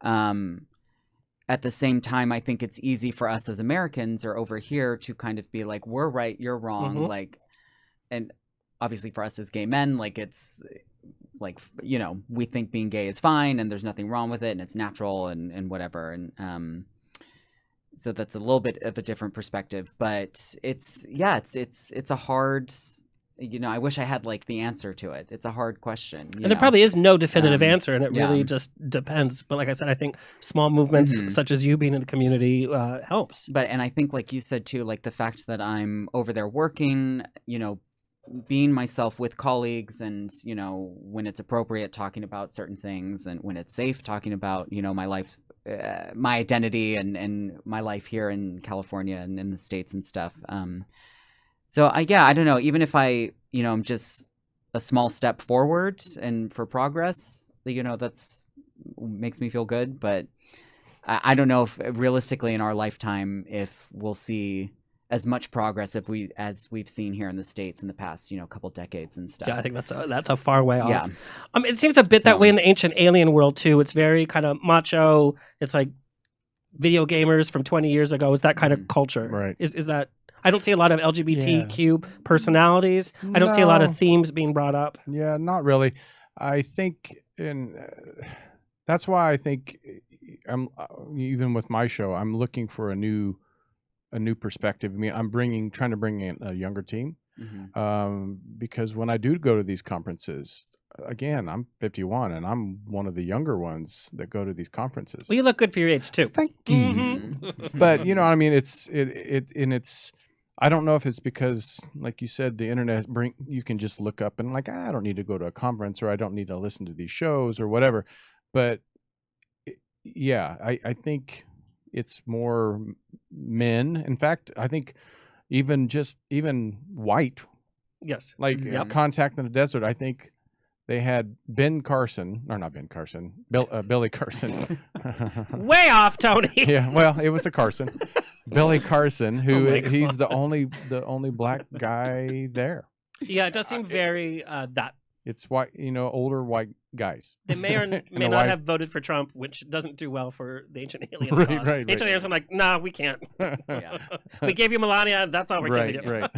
At the same time, I think it's easy for us as Americans or over here to kind of be like, we're right, you're wrong, like, and obviously for us as gay men, like it's like, we think being gay is fine and there's nothing wrong with it and it's natural and whatever, and so that's a little bit of a different perspective, but it's a hard, I wish I had like the answer to it. It's a hard question. And there probably is no definitive answer, and it really just depends. But like I said, I think small movements such as you being in the community helps. And I think, like you said too, like the fact that I'm over there working, being myself with colleagues, and when it's appropriate, talking about certain things, and when it's safe, talking about my life, my identity, and my life here in California and in the States and stuff. So I don't know, even if I, I'm just a small step forward and for progress, that's makes me feel good. But I don't know if realistically in our lifetime, if we'll see as much progress as we've seen here in the States in the past, couple decades and stuff. Yeah, I think that's a far way off. Yeah. It seems a bit that way in the ancient alien world too. It's very kind of macho. It's like video gamers from 20 years ago. Is that kind of culture? Right. Is that? I don't see a lot of LGBTQ personalities. I don't see a lot of themes being brought up. Yeah, not really. I think that's why I think I'm even with my show, I'm looking for a new perspective. I mean, I'm trying to bring in a younger team, because when I do go to these conferences, again, I'm 51 and I'm one of the younger ones that go to these conferences. Well, you look good for your age too. Thank you. But I mean, it's I don't know if it's because, like you said, the internet you can just look up and like, I don't need to go to a conference, or I don't need to listen to these shows or whatever. But yeah, I think it's more men. In fact, I think even white, Yes. like Contact in the Desert, I think they had Billy Carson. Way off, Tony. Yeah, well, it was a Carson. Billy Carson, who he's the only black guy there. Yeah, it does seem very that. It's white, older white guys. They may or may not have voted for Trump, which doesn't do well for the ancient aliens. Cause. Ancient aliens are like, nah, we can't. We gave you Melania. That's all we're giving you. Right.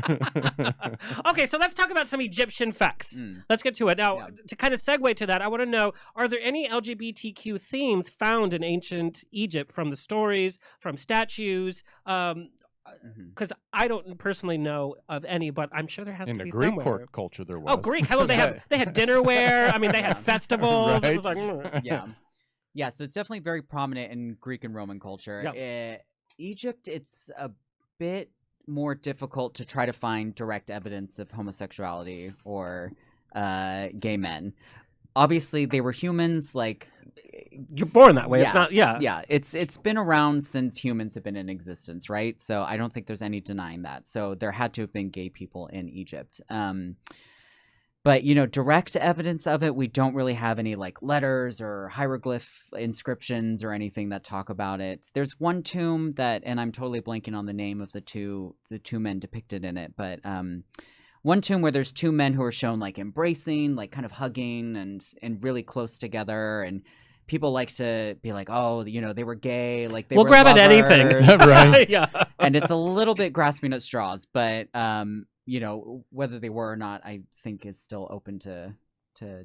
Okay, so let's talk about some Egyptian facts. Let's get to it. Now, to kind of segue to that, I want to know, are there any LGBTQ themes found in ancient Egypt from the stories, from statues? Because I don't personally know of any, but I'm sure there has to be somewhere. In the Greek culture, there was. Oh, Greek! Hello, they had dinnerware. I mean, they had festivals. Right? It was like, yeah. So it's definitely very prominent in Greek and Roman culture. Egypt, it's a bit more difficult to try to find direct evidence of homosexuality or gay men. Obviously, they were humans. Like, you're born that way. It's not. Yeah. It's been around since humans have been in existence, right? So I don't think there's any denying that. So there had to have been gay people in Egypt. But direct evidence of it, we don't really have any like letters or hieroglyph inscriptions or anything that talk about it. There's one tomb and I'm totally blanking on the name of the two men depicted in it, but one tomb where there's two men who are shown like embracing, like kind of hugging and really close together, and people like to be like, oh, they were gay, like we'll grab at anything. Right. Yeah. And it's a little bit grasping at straws, but whether they were or not, I think is still open to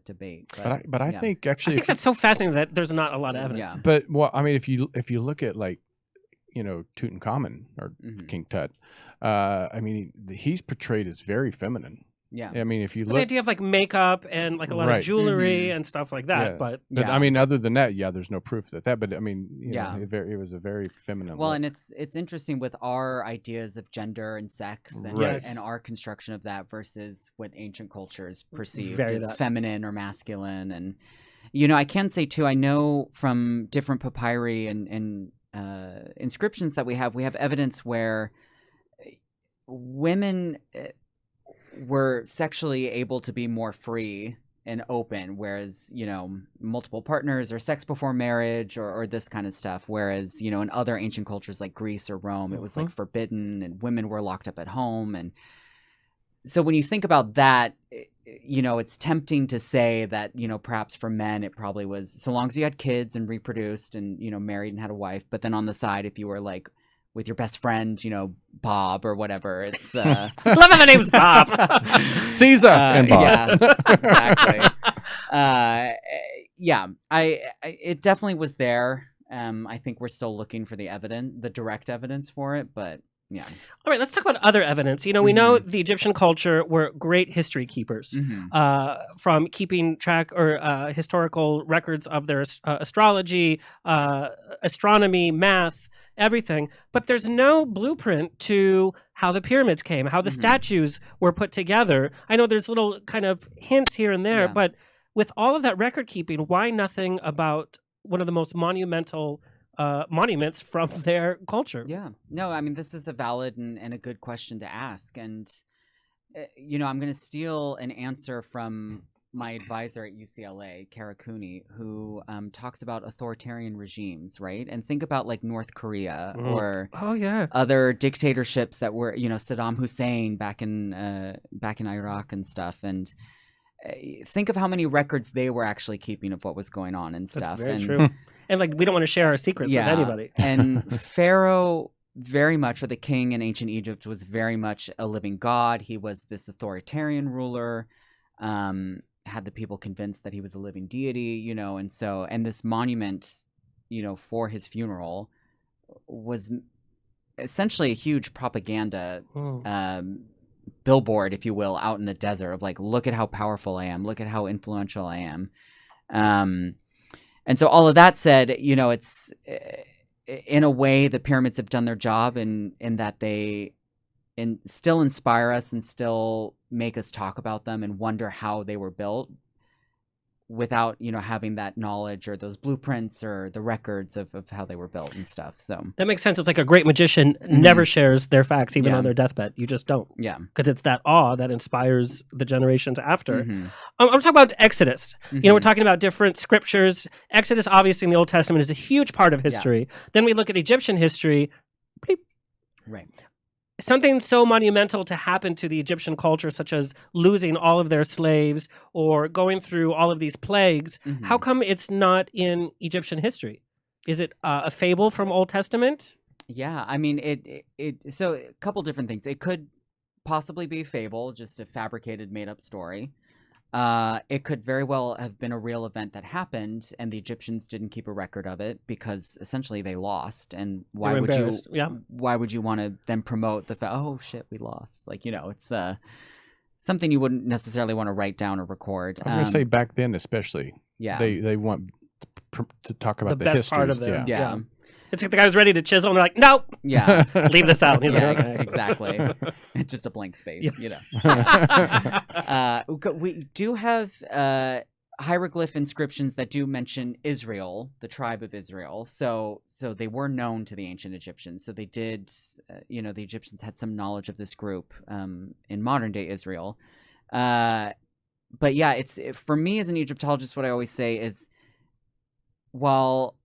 debate. But I think actually, I think that's so fascinating that there's not a lot of evidence. Yeah. But I mean, if you look at like, Tutankhamun or King Tut, I mean, he's portrayed as very feminine. Yeah. I mean, if you look, the idea of like makeup and like a lot of jewelry and stuff like that, but I mean, other than that, there's no proof that. But I mean, it was a very feminine. Well, look. and it's interesting with our ideas of gender and sex and our construction of that versus what ancient cultures perceived as feminine or masculine. And I can say too, I know from different papyri and inscriptions that we have evidence where women were sexually able to be more free and open, whereas multiple partners or sex before marriage or this kind of stuff, whereas in other ancient cultures like Greece or Rome it was like forbidden and women were locked up at home. And so when you think about that, it's tempting to say that perhaps for men it probably was so long as you had kids and reproduced and married and had a wife, but then on the side if you were like with your best friend, Bob or whatever. It's love how the name's Bob. Caesar and Bob. Yeah, exactly. It definitely was there. I think we're still looking for the direct evidence for it, but yeah. All right, let's talk about other evidence. We know the Egyptian culture were great history keepers, from keeping track or historical records of their astrology, astronomy, math, everything, but there's no blueprint to how the pyramids came, how the statues were put together. I know there's little kind of hints here and there, but with all of that record keeping, why nothing about one of the most monumental monuments from their culture? Yeah. No, I mean, this is a valid and a good question to ask. And, I'm going to steal an answer from my advisor at UCLA, Kara Cooney, who talks about authoritarian regimes, right? And think about like North Korea or other dictatorships that were, Saddam Hussein back in Iraq and stuff. And think of how many records they were actually keeping of what was going on and stuff. That's very true. And like, we don't want to share our secrets with anybody. And Pharaoh very much, or the king in ancient Egypt, was very much a living god. He was this authoritarian ruler. Had the people convinced that he was a living deity, and this monument, for his funeral was essentially a huge propaganda billboard, if you will, out in the desert of like, look at how powerful I am, look at how influential I am. And so all of that said, you know, it's in a way the pyramids have done their job in that they still inspire us and still make us talk about them and wonder how they were built without, you know, having that knowledge or those blueprints or the records of how they were built and stuff. So that makes sense. It's like a great magician never shares their facts, even Yeah. on their deathbed. You just don't. yeah. Because it's that awe that inspires the generations after. I'm talking about Exodus. You know, we're talking about different scriptures. Exodus, obviously, in the Old Testament is a huge part of history. Then we look at Egyptian history. Right. Something so monumental to happen to the Egyptian culture, such as losing all of their slaves or going through all of these plagues. How come it's not in Egyptian history? Is it a fable from Old Testament? Yeah, I mean, so a couple different things. It could possibly be a fable, just a fabricated, made-up story. It could very well have been a real event that happened, and the Egyptians didn't keep a record of it because essentially they lost. And why would you? Yeah. Why would you want to then promote the fact? Oh shit, we lost! Like, you know, it's something you wouldn't necessarily want to write down or record. I was going to say back then, especially, yeah, they want to talk about the best history. part of them. yeah. It's like the guy was ready to chisel, and they're like, nope, Yeah. leave this out. And he's Yeah, like, okay. exactly. It's just a blank space, you know. We do have hieroglyph inscriptions that do mention Israel, the tribe of Israel. So they were known to the ancient Egyptians. So they did, you know, the Egyptians had some knowledge of this group in modern day Israel. But yeah, for me as an Egyptologist, what I always say is, while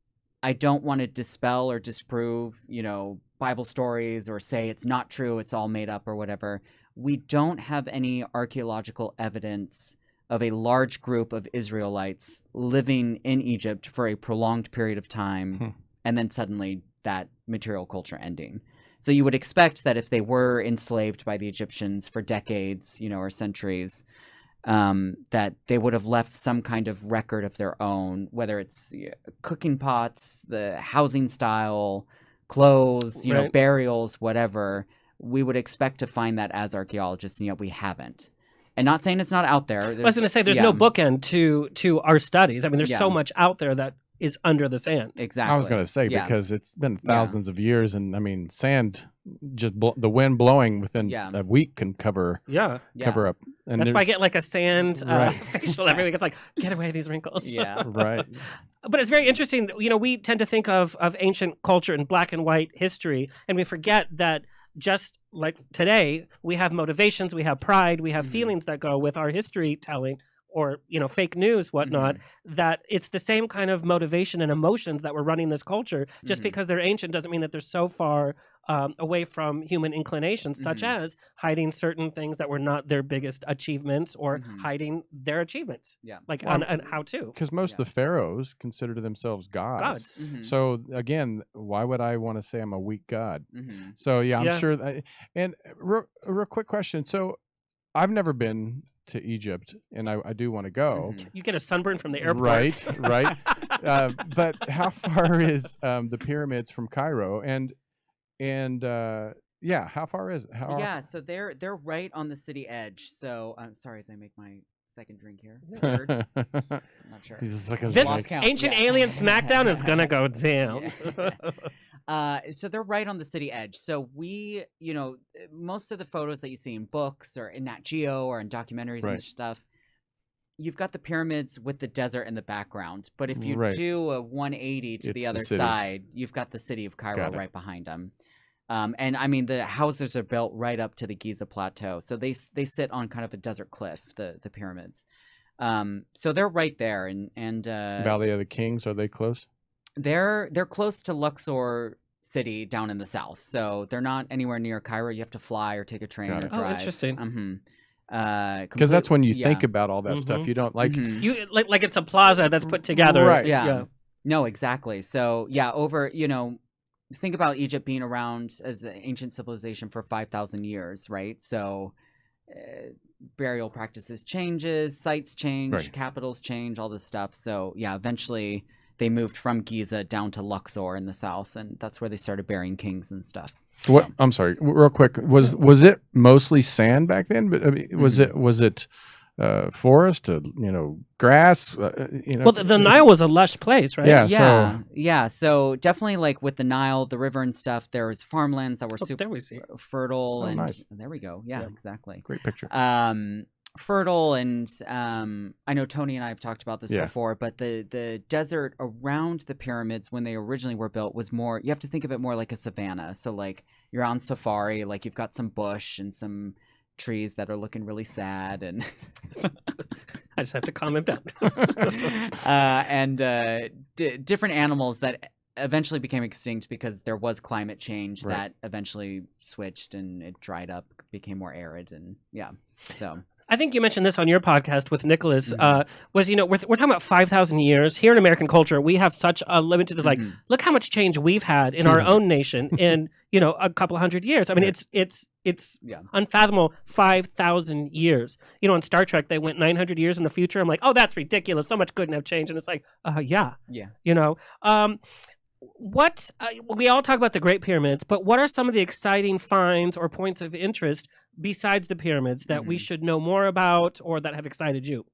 I don't want to dispel or disprove, you know, Bible stories or say it's not true, it's all made up or whatever, we don't have any archaeological evidence of a large group of Israelites living in Egypt for a prolonged period of time and then suddenly that material culture ending. So you would expect that if they were enslaved by the Egyptians for decades, you know, or centuries, that they would have left some kind of record of their own, whether it's cooking pots, the housing style, clothes, you know, burials, whatever. We would expect to find that as archaeologists, and yet we haven't. And not saying it's not out there. I was going to say, there's no bookend to our studies. I mean, there's so much out there that is under the sand. Exactly. I was going to say, because it's been thousands of years, and I mean, sand, just the wind blowing within a week can cover up. And that's why I get like a sand facial every week. It's like, get away these wrinkles. Yeah. Right. But it's very interesting. You know, we tend to think of ancient culture and black and white history, and we forget that just like today, we have motivations, we have pride, we have feelings that go with our history telling, or, you know, fake news, whatnot, that it's the same kind of motivation and emotions that were running this culture. Just because they're ancient doesn't mean that they're so far away from human inclinations, such as hiding certain things that were not their biggest achievements or hiding their achievements. Yeah. Like, on how to. Because most of the pharaohs considered themselves gods. So, again, why would I want to say I'm a weak god? So, I'm sure. And real quick question. So, I've never been to Egypt, and I do want to go. You get a sunburn from the airport. Right. But how far is the pyramids from Cairo? And how far is it? So they're right on the city edge. So I'm sorry as I make my second drink here. Third. I'm not sure. This ancient alien smackdown is gonna go down. So they're right on the city edge. So we, you know, most of the photos that you see in books or in Nat Geo or in documentaries and stuff, you've got the pyramids with the desert in the background. But if you do a 180 to the other side, you've got the city of Cairo right behind them. And I mean, the houses are built right up to the Giza Plateau. So they sit on kind of a desert cliff, the pyramids. So they're right there. And Valley of the Kings, are they close? They're close to Luxor City down in the south. So they're not anywhere near Cairo. You have to fly or take a train or drive. Oh, interesting. Because that's when you think about all that stuff. You don't you like it's a plaza that's put together. Right. Yeah. No, exactly. So over, you know, think about Egypt being around as an ancient civilization for 5,000 years, right? So burial practices changes, sites change, capitals change, all this stuff. So eventually they moved from Giza down to Luxor in the south, and that's where they started burying kings and stuff. What? So- I'm sorry, real quick. Was it mostly sand back then? But I mean, was it forest? Grass? Well, the Nile was a lush place, right? Yeah. So definitely, like with the Nile, the river and stuff, there was farmlands that were super there we see. fertile, and nice. there we go. Yeah, exactly. Great picture. Fertile, and I know Tony and I have talked about this before, but the desert around the pyramids when they originally were built was more, you have to think of it more like a savanna. So like you're on safari, like you've got some bush and some trees that are looking really sad, and I just have to comment that. different animals that eventually became extinct because there was climate change that eventually switched, and it dried up, became more arid, and so. I think you mentioned this on your podcast with Nicholas. Was we're talking about 5,000 years here in American culture. We have such a limited look how much change we've had in our own nation in a couple of hundred years. I mean, it's unfathomable. 5,000 years. On Star Trek they went 900 years in the future. I'm like, oh, that's ridiculous. So much couldn't have changed. And it's like, What we all talk about the Great Pyramids, but what are some of the exciting finds or points of interest besides the pyramids that we should know more about or that have excited you?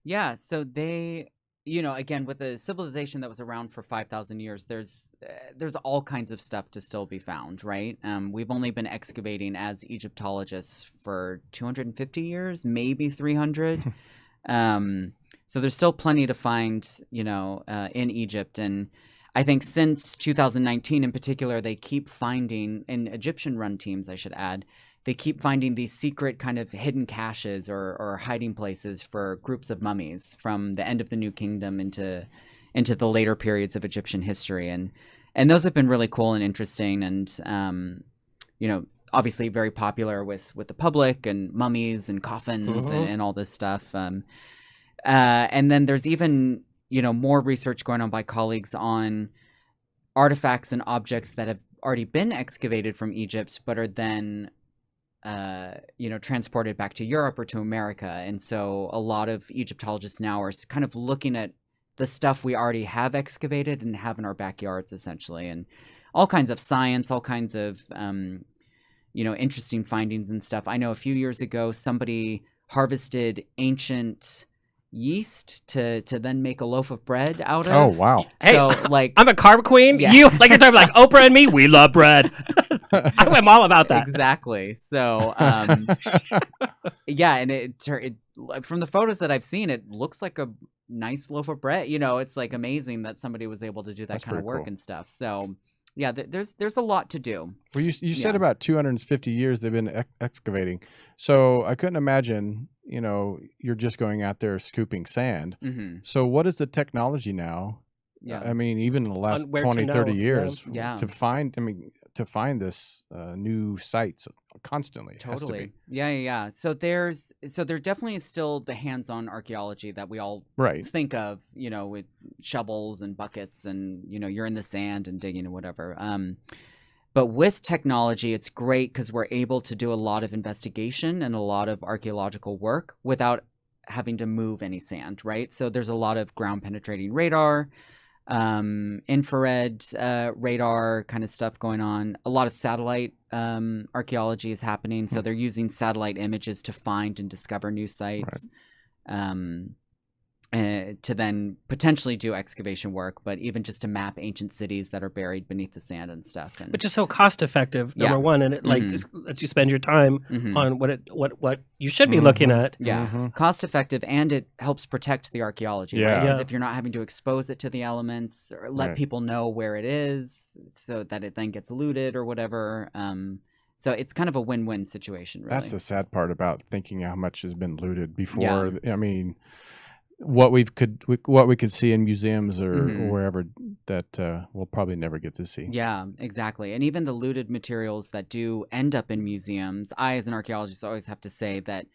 Yeah, so they, again, with a civilization that was around for 5,000 years, there's all kinds of stuff to still be found, right? We've only been excavating as Egyptologists for 250 years, maybe 300. So there's still plenty to find, in Egypt. And I think since 2019 in particular, they keep finding, in Egyptian-run teams, I should add, they keep finding these secret kind of hidden caches or hiding places for groups of mummies from the end of the New Kingdom into the later periods of Egyptian history. And those have been really cool and interesting, and, obviously very popular with the public, and mummies and coffins and all this stuff. And then there's even more research going on by colleagues on artifacts and objects that have already been excavated from Egypt, but are then, transported back to Europe or to America. And so a lot of Egyptologists now are kind of looking at the stuff we already have excavated and have in our backyards, essentially, and all kinds of science, all kinds of, interesting findings and stuff. I know a few years ago, somebody harvested ancient yeast to then make a loaf of bread out of. Oh, wow. Hey, so, I'm a carb queen. Yeah. You're talking like Oprah and me. We love bread. I'm all about that. Exactly. So, and it from the photos that I've seen, it looks like a nice loaf of bread. It's like amazing that somebody was able to do that kind of work and stuff. So, yeah, there's a lot to do. Well, you said about 250 years they've been excavating. So I couldn't imagine, you're just going out there scooping sand. So what is the technology now? Yeah. I mean, even in the last 20, 30 years to find this new sites constantly. Totally. Yeah. So there definitely is still the hands-on archaeology that we all think of, with shovels and buckets and, you're in the sand and digging and whatever. But with technology, it's great because we're able to do a lot of investigation and a lot of archaeological work without having to move any sand, right? So there's a lot of ground penetrating radar, infrared radar kind of stuff going on. A lot of satellite archaeology is happening. So they're using satellite images to find and discover new sites. To then potentially do excavation work, but even just to map ancient cities that are buried beneath the sand and stuff. Which is so cost effective, number one, and it lets you spend your time on what you should be looking at. Yeah, cost effective, and it helps protect the archaeology. Right? Because if you're not having to expose it to the elements or let people know where it is, so that it then gets looted or whatever. So it's kind of a win-win situation. Really. That's the sad part about thinking how much has been looted before. I mean, what we could see in museums or wherever that we'll probably never get to see. Yeah, exactly. And even the looted materials that do end up in museums, I as an archaeologist always have to say that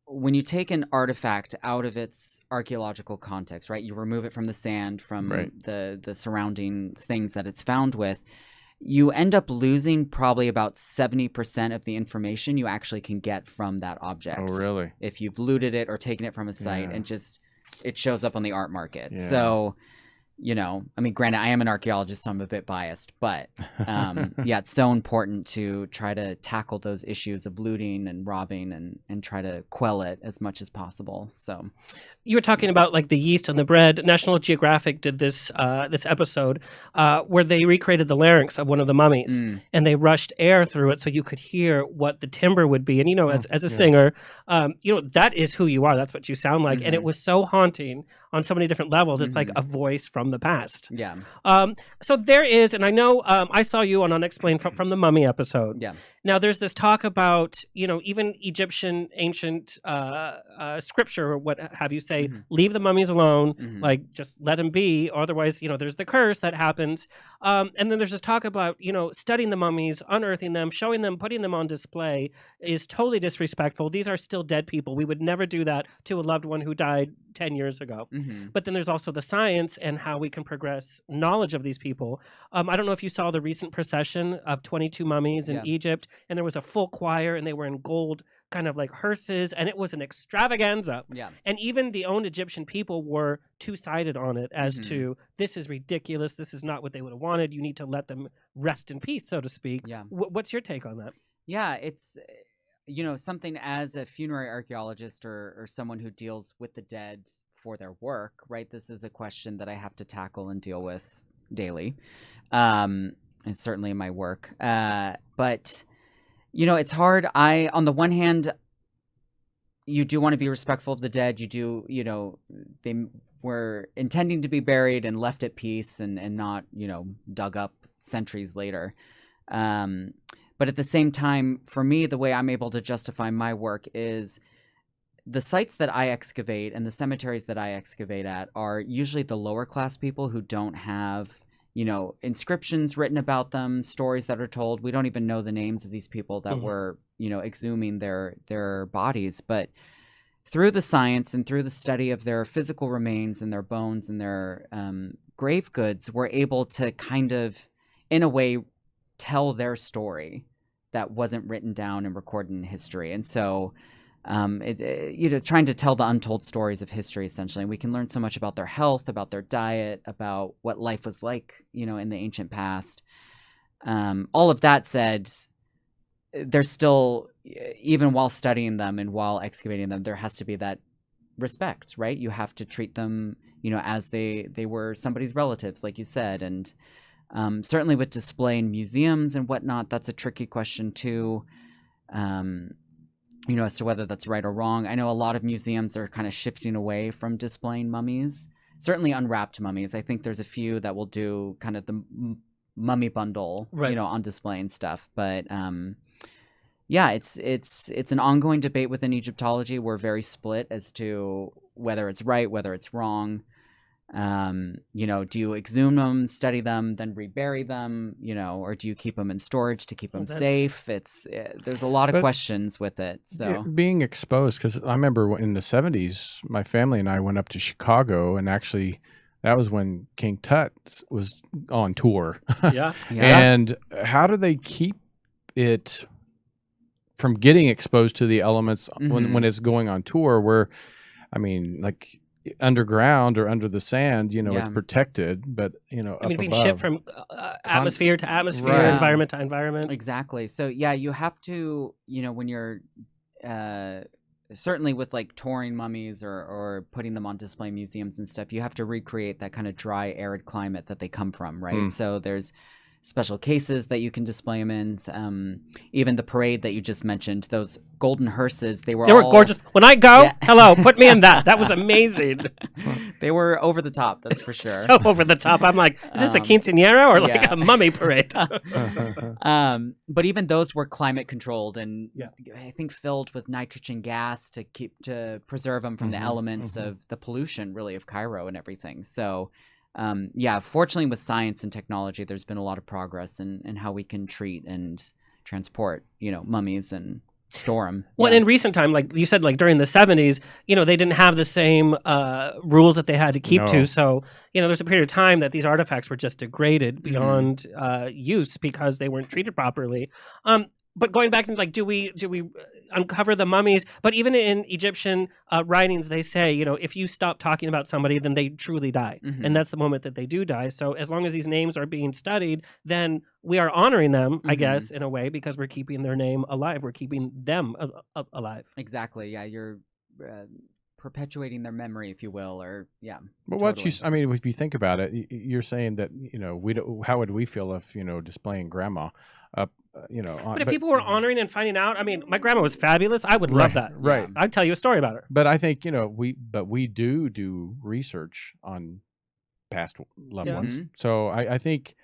when you take an artifact out of its archaeological context, right, you remove it from the sand, from the surrounding things that it's found with, you end up losing probably about 70% of the information you actually can get from that object. Oh, really? If you've looted it or taken it from a site and just it shows up on the art market. So you know, I mean, granted, I am an archaeologist, so I'm a bit biased, but yeah, it's so important to try to tackle those issues of looting and robbing and try to quell it as much as possible. So you were talking about like the yeast on the bread. National Geographic did this this episode where they recreated the larynx of one of the mummies, and they rushed air through it so you could hear what the timbre would be. And you know, as a singer, you know, that is who you are. That's what you sound like, and it was so haunting on so many different levels. It's like a voice from the past. yeah, So there is, and I know I saw you on Unexplained from the Mummy episode. yeah. Now there's this talk about, you know, even Egyptian ancient scripture or what have you say, leave the mummies alone, like just let them be. Otherwise, you know, there's the curse that happens. And then there's this talk about, you know, studying the mummies, unearthing them, showing them, putting them on display is totally disrespectful. These are still dead people. We would never do that to a loved one who died 10 years ago. But then there's also the science and how we can progress knowledge of these people. I don't know if you saw the recent procession of 22 mummies in Egypt, and there was a full choir, and they were in gold kind of like hearses, and it was an extravaganza. Yeah. And even the own Egyptian people were two-sided on it as to, this is ridiculous, this is not what they would have wanted, you need to let them rest in peace, so to speak. Yeah. What's your take on that? Yeah, it's, you know, something as a funerary archaeologist or someone who deals with the dead for their work, right? This is a question that I have to tackle and deal with daily. And certainly in my work. But, you know, it's hard. On the one hand, you do want to be respectful of the dead. You do, you know, they were intending to be buried and left at peace and not, you know, dug up centuries later. But at the same time, for me, the way I'm able to justify my work is the sites that I excavate and the cemeteries that I excavate at are usually the lower class people who don't have, you know, inscriptions written about them, stories that are told. We don't even know the names of these people that were, you know, exhuming their bodies. But through the science and through the study of their physical remains and their bones and their grave goods, we're able to kind of, in a way, tell their story that wasn't written down and recorded in history. And so, you know, trying to tell the untold stories of history, essentially. And we can learn so much about their health, about their diet, about what life was like, you know, in the ancient past. All of that said, there's still, even while studying them and while excavating them, there has to be that respect, right? You have to treat them, you know, as they were somebody's relatives, like you said. And certainly with display in museums and whatnot, that's a tricky question too. You know, as to whether that's right or wrong. I know a lot of museums are kind of shifting away from displaying mummies, certainly unwrapped mummies. I think there's a few that will do kind of the mummy bundle, you know, on display and stuff. But yeah, it's an ongoing debate within Egyptology. We're very split as to whether it's right, whether it's wrong. You know, do you exhume them, study them, then rebury them, you know, or do you keep them in storage to keep them safe? There's a lot of questions with it. So being exposed, because I remember in the 70s, my family and I went up to Chicago, and actually that was when King Tut was on tour. Yeah. And how do they keep it from getting exposed to the elements when it's going on tour, where, I mean, like, underground or under the sand, you know, it's protected, but, you know, I mean, up being above, shipped from atmosphere to atmosphere, environment to environment. Exactly. So yeah, you have to, you know, when you're certainly with like touring mummies or putting them on display in museums and stuff, you have to recreate that kind of dry, arid climate that they come from, right? So there's special cases that you can display them in. Even the parade that you just mentioned, those golden hearses, they were gorgeous. When I go, hello, put me in that. That was amazing. They were over the top, that's for sure. So over the top. I'm like, is this a quinceañera or like a mummy parade? But even those were climate controlled and I think filled with nitrogen gas to preserve them from the elements of the pollution, really, of Cairo and everything. So yeah, fortunately with science and technology, there's been a lot of progress in how we can treat and transport, you know, mummies and store them. Well, in recent time, like you said, like during the 70s, you know, they didn't have the same rules that they had to keep to. So, you know, there's a period of time that these artifacts were just degraded beyond use because they weren't treated properly. But going back to like, do we uncover the mummies. But even in Egyptian writings, they say, you know, if you stop talking about somebody, then they truly die. Mhm. And that's the moment that they do die. So as long as these names are being studied, then we are honoring them, I Mhm. guess, in a way, because we're keeping their name alive. We're keeping them alive. Exactly. Yeah, you're perpetuating their memory, if you will, or yeah. But totally. I mean, if you think about it, you're saying that, you know, we don't, how would we feel if, you know, displaying grandma up, you know, But if people were honoring and finding out, I mean, my grandma was fabulous. I would love that. Right. I'd tell you a story about her. But I think, you know, we do research on past loved Yeah. ones. Mhm. So I think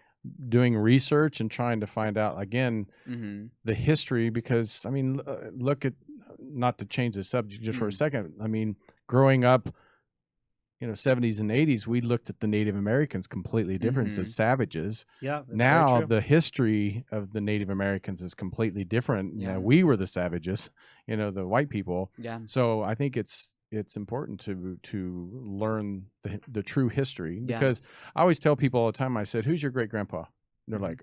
doing research and trying to find out again Mhm. the history, because I mean, look at, not to change the subject just for a second. I mean, growing up, you know, 70s and 80s, we looked at the Native Americans completely different as savages. Yeah. that's very Now true. the history of the Native Americans is completely different. Yeah. We were the savages, you know, the white people. Yeah. So I think it's important to learn the true history, Yeah. because I always tell people all the time, I said, who's your great grandpa? They're Mhm. like,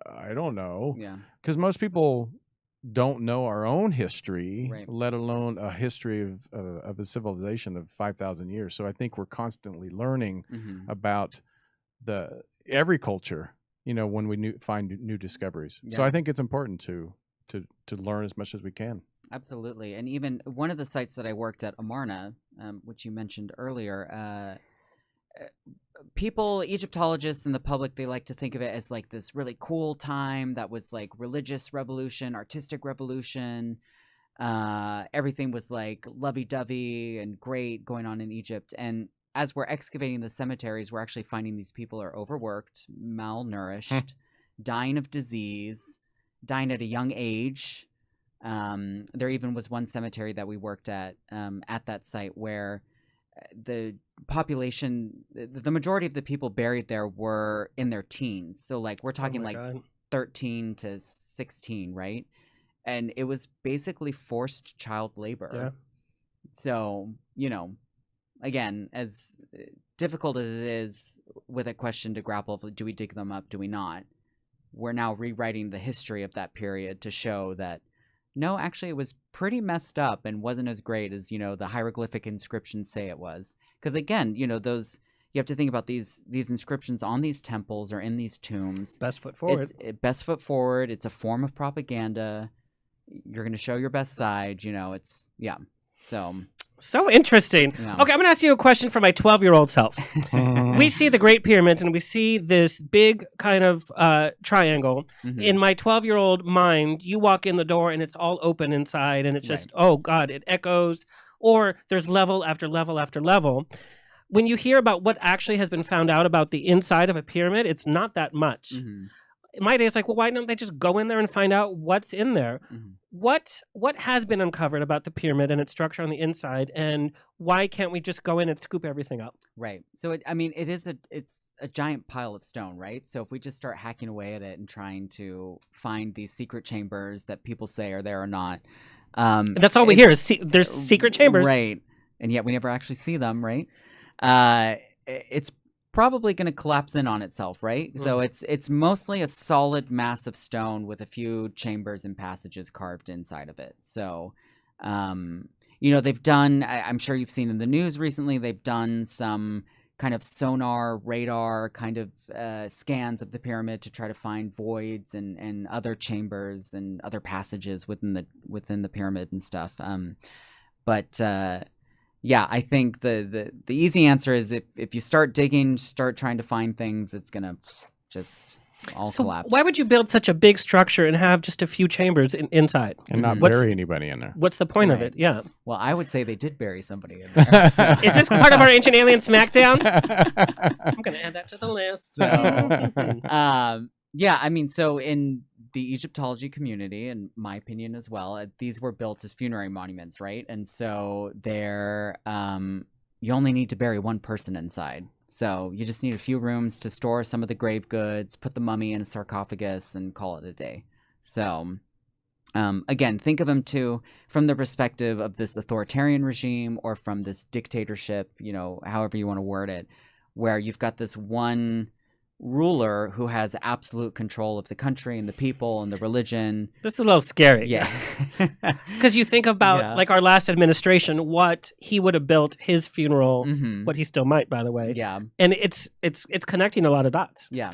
I don't know. Yeah. Because most people don't know our own history, Right. let alone a history of a civilization of 5,000 years. So I think we're constantly learning Mhm. about every culture, you know, when we find new discoveries. So Yeah. I think it's important to learn as much as we can. Absolutely. And even one of the sites that I worked at, Amarna, which you mentioned earlier, people, Egyptologists and the public, they like to think of it as like this really cool time that was like religious revolution, artistic revolution. Everything was like lovey-dovey and great going on in Egypt. And as we're excavating the cemeteries, we're actually finding these people are overworked, malnourished, dying of disease, dying at a young age. There even was one cemetery that we worked at that site where the population, the majority of the people buried there were in their teens. So like we're talking like God. 13 to 16, right? And it was basically forced child labor. Yeah. So, you know, again, as difficult as it is with a question to grapple of, do we dig them up, do we not? We're now rewriting the history of that period to show that no, actually, it was pretty messed up and wasn't as great as, you know, the hieroglyphic inscriptions say it was. Because again, you know, you have to think about these inscriptions on these temples or in these tombs. Best foot forward. Best foot forward. It's a form of propaganda. You're going to show your best side. You know, yeah. So interesting. Yeah. Okay, I'm going to ask you a question for my 12-year-old self. We see the Great Pyramids and we see this big kind of triangle. Mhm. In my 12-year-old mind, you walk in the door and it's all open inside and it's just, oh God, it echoes, or there's level after level after level. When you hear about what actually has been found out about the inside of a pyramid, it's not that much. Mhm. My day is like, well, why don't they just go in there and find out what's in there? Mhm. What has been uncovered about the pyramid and its structure on the inside, and why can't we just go in and scoop everything up? Right. So it's a giant pile of stone, right? So if we just start hacking away at it and trying to find these secret chambers that people say are there or not, That's all we hear is there's secret chambers, right? And yet we never actually see them, right? It's probably going to collapse in on itself, right? So it's mostly a solid mass of stone with a few chambers and passages carved inside of it. So, you know, they've done, I'm sure you've seen in the news recently, they've done some kind of sonar, radar kind of scans of the pyramid to try to find voids and other chambers and other passages within the pyramid and stuff. Yeah, I think the easy answer is if you start digging, start trying to find things, it's gonna just all collapse. Why would you build such a big structure and have just a few chambers inside? And not bury anybody in there. What's the point of Right. it? Yeah. Well, I would say they did bury somebody in there. So. Is this part of our Ancient Alien Smackdown? I'm going to add that to the list. So, yeah, I mean, so in the Egyptology community, in my opinion as well, these were built as funerary monuments, right? And so they're, you only need to bury one person inside. So you just need a few rooms to store some of the grave goods, put the mummy in a sarcophagus, and call it a day. So, again, think of them too from the perspective of this authoritarian regime or from this dictatorship, you know, however you want to word it, where you've got this one ruler who has absolute control of the country and the people and the religion. This is a little scary. Yeah. Because you think about Yeah. like our last administration, what he would have built his funeral, Mhm. what he still might, by the way. Yeah. And it's connecting a lot of dots. Yeah.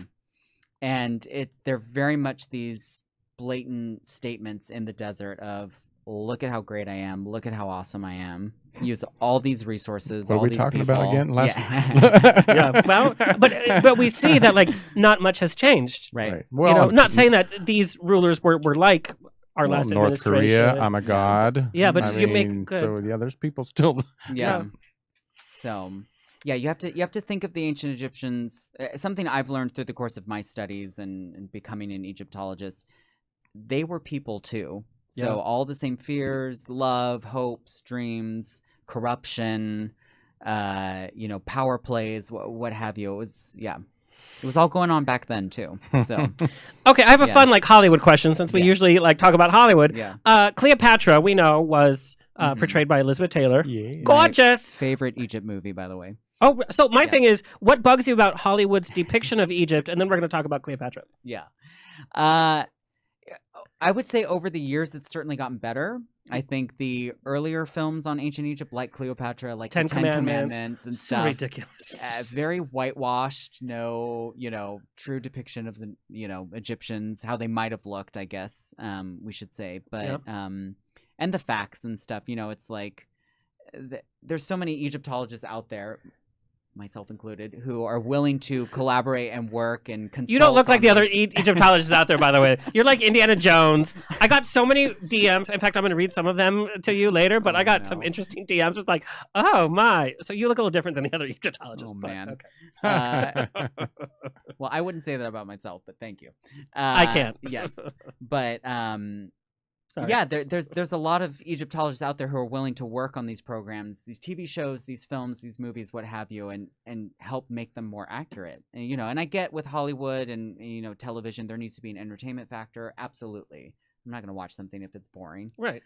And they're very much these blatant statements in the desert of, look at how great I am, look at how awesome I am. Use all these resources. What all are we these talking people. about again? Yeah. Yeah. Well, but we see that like not much has changed. Right. Well, Not saying that these rulers were like our last North administration. Korea, I'm a god. Yeah, but I you make mean, good. so yeah, there's people still. Yeah. So, yeah, you have to think of the ancient Egyptians. Something I've learned through the course of my studies and becoming an Egyptologist. They were people too. So Yeah. all the same fears, love, hopes, dreams, corruption, power plays, what have you. It was all going on back then too. So Okay, I have a Yeah. fun like Hollywood question since we Yeah. usually like talk about Hollywood. yeah, Cleopatra, we know, was Mhm. portrayed by Elizabeth Taylor. Yeah. Gorgeous. favorite Egypt movie, by the way. Oh, so my Yes. thing is, what bugs you about Hollywood's depiction of Egypt? And then we're going to talk about Cleopatra. Yeah. I would say over the years it's certainly gotten better. I think the earlier films on ancient Egypt, like Cleopatra, like Ten the Ten Commandments. Commandments and So stuff, ridiculous. very whitewashed. No, true depiction of the Egyptians, how they might have looked. I guess we should say, but Yep. and the facts and stuff. It's like there's so many Egyptologists out there, myself included, who are willing to collaborate and work and consult. You don't look like on the other these- Egyptologists out there, by the way. You're like Indiana Jones. I got so many DMs. In fact, I'm going to read some of them to you later, but Oh, I got no. some interesting DMs. It's like, oh my. So you look a little different than the other Egyptologists. Oh, but man. okay. Well, I wouldn't say that about myself, but thank you. I can't. Yes, but Sorry. yeah, there's a lot of Egyptologists out there who are willing to work on these programs, these TV shows, these films, these movies, what have you, and help make them more accurate. And and I get with Hollywood and television, there needs to be an entertainment factor. Absolutely, I'm not going to watch something if it's boring. Right.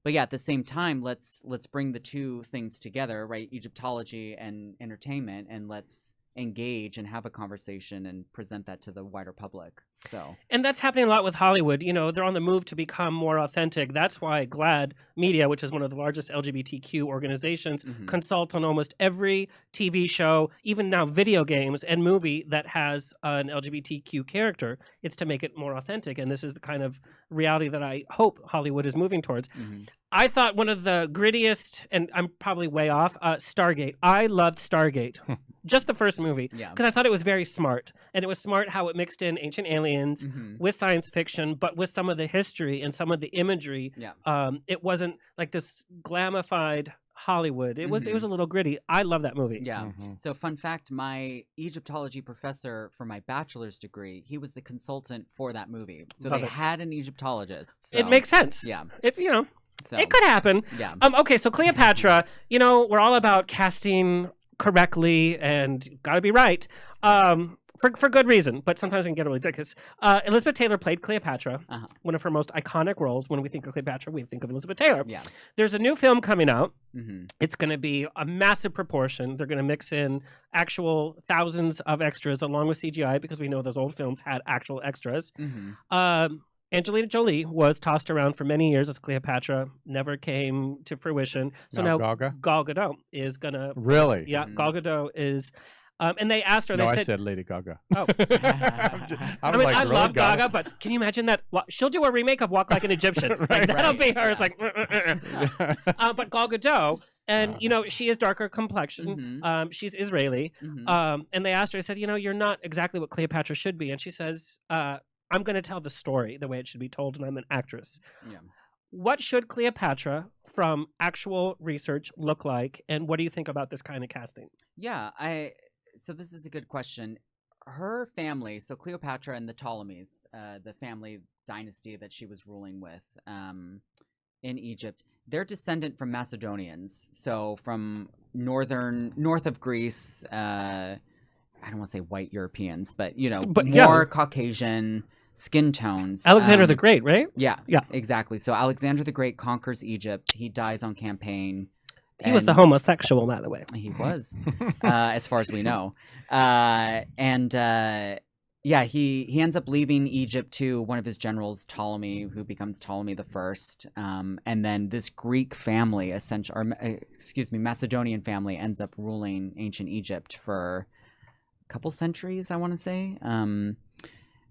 But yeah, at the same time, let's bring the two things together, right? Egyptology and entertainment, and let's engage and have a conversation and present that to the wider public. So And that's happening a lot with Hollywood. They're on the move to become more authentic. That's why GLAAD Media, which is one of the largest LGBTQ organizations, Mhm. consults on almost every TV show, even now video games and movie that has an LGBTQ character. It's to make it more authentic. And this is the kind of reality that I hope Hollywood is moving towards. mhm. I thought one of the grittiest, and I'm probably way off, Stargate. I loved Stargate. Just the first movie. Yeah. Because I thought it was very smart. And it was smart how it mixed in ancient aliens Mhm. with science fiction, but with some of the history and some of the imagery. Yeah. It wasn't like this glamified Hollywood. It was a little gritty. I love that movie. Yeah. So fun fact, my Egyptology professor for my bachelor's degree, he was the consultant for that movie. So Love they it. had an Egyptologist. So, It makes sense. Yeah. If So, it could happen. Yeah. Okay, so Cleopatra, we're all about casting correctly and gotta be right. For good reason, but sometimes it can get really ridiculous. Elizabeth Taylor played Cleopatra, Uh-huh. one of her most iconic roles. When we think of Cleopatra, we think of Elizabeth Taylor. Yeah. There's a new film coming out. hmm It's going to be a massive proportion. They're going to mix in actual thousands of extras along with CGI because we know those old films had actual extras. hmm Angelina Jolie was tossed around for many years as Cleopatra, never came to fruition. So now Gaga? Gal Gadot is going to... Really? Yeah, Mhm. Gal Gadot is... and they asked her, No, they I said... said Lady Gaga. Oh. I was I like, I really, love Gaga? Gaga, but can you imagine that? She'll do a remake of Walk Like an Egyptian. Like, Right. that'll be her. Yeah. It's like, but Gal Gadot, and she is darker complexion. Mhm. She's Israeli, hmm and they asked her. I said, you're not exactly what Cleopatra should be, and she says, I'm going to tell the story the way it should be told, and I'm an actress. Yeah. What should Cleopatra, from actual research, look like, and what do you think about this kind of casting? Yeah, so this is a good question. Her family, so Cleopatra and the Ptolemies, the family dynasty that she was ruling with in Egypt, they're descendant from Macedonians. So from north of Greece, I don't want to say white Europeans, but But, yeah. more Caucasian skin tones. Alexander the Great, right? Yeah, Yeah. exactly. So Alexander the Great conquers Egypt. He dies on campaign. He was the homosexual, by the way. He was, as far as we know. Yeah, he ends up leaving Egypt to one of his generals, Ptolemy, who becomes Ptolemy the First. And then this Greek family, Macedonian family, ends up ruling ancient Egypt for a couple centuries, I want to say.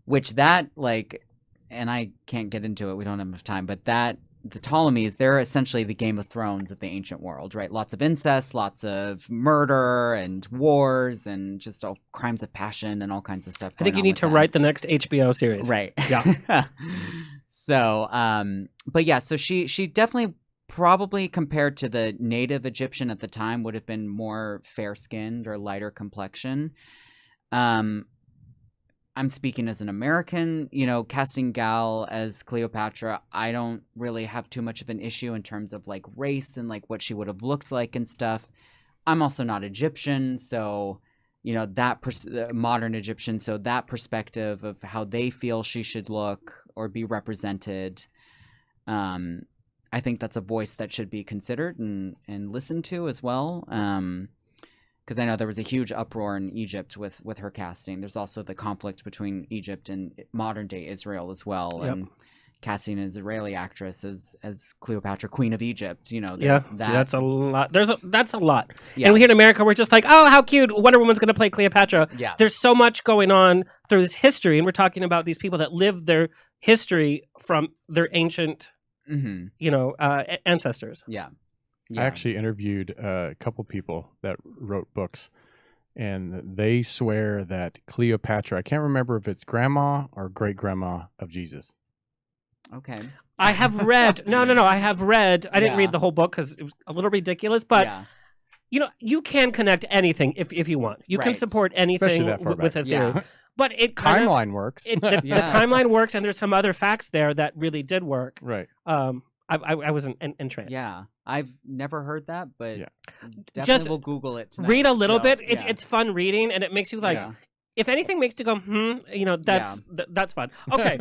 Which that, like, and I can't get into it, we don't have enough time, but the Ptolemies, they're essentially the Game of Thrones of the ancient world, right? Lots of incest, lots of murder and wars and just all crimes of passion and all kinds of stuff. I think you need to write the next HBO series. Right. Yeah. So, but yeah, so she definitely probably compared to the native Egyptian at the time would have been more fair-skinned or lighter complexion. I'm speaking as an American, casting Gal as Cleopatra, I don't really have too much of an issue in terms of like race and like what she would have looked like and stuff. I'm also not Egyptian, so, that modern Egyptian, so that perspective of how they feel she should look or be represented, I think that's a voice that should be considered and listened to as well. Because I know there was a huge uproar in Egypt with her casting. There's also the conflict between Egypt and modern-day Israel as well. Yep. And casting an Israeli actress as Cleopatra, Queen of Egypt, That's a lot. That's a lot. Yeah. And we here in America, we're just like, oh, how cute. Wonder Woman's going to play Cleopatra. Yeah. There's so much going on through this history. And we're talking about these people that lived their history from their ancient, ancestors. Yeah. I actually interviewed a couple people that wrote books, and they swear that Cleopatra, I can't remember if it's grandma or great-grandma of Jesus. Okay. I have read, I have read, I didn't read the whole book because it was a little ridiculous, but, you can connect anything if you want. You can support anything with a theory. Yeah. But it timeline works. The timeline works, and there's some other facts there that really did work. Right. I was entranced. Yeah, I've never heard that, but definitely Just will Google it tonight. Read a little bit. It's fun reading, and it makes you like, if anything makes you go, that's fun. Okay.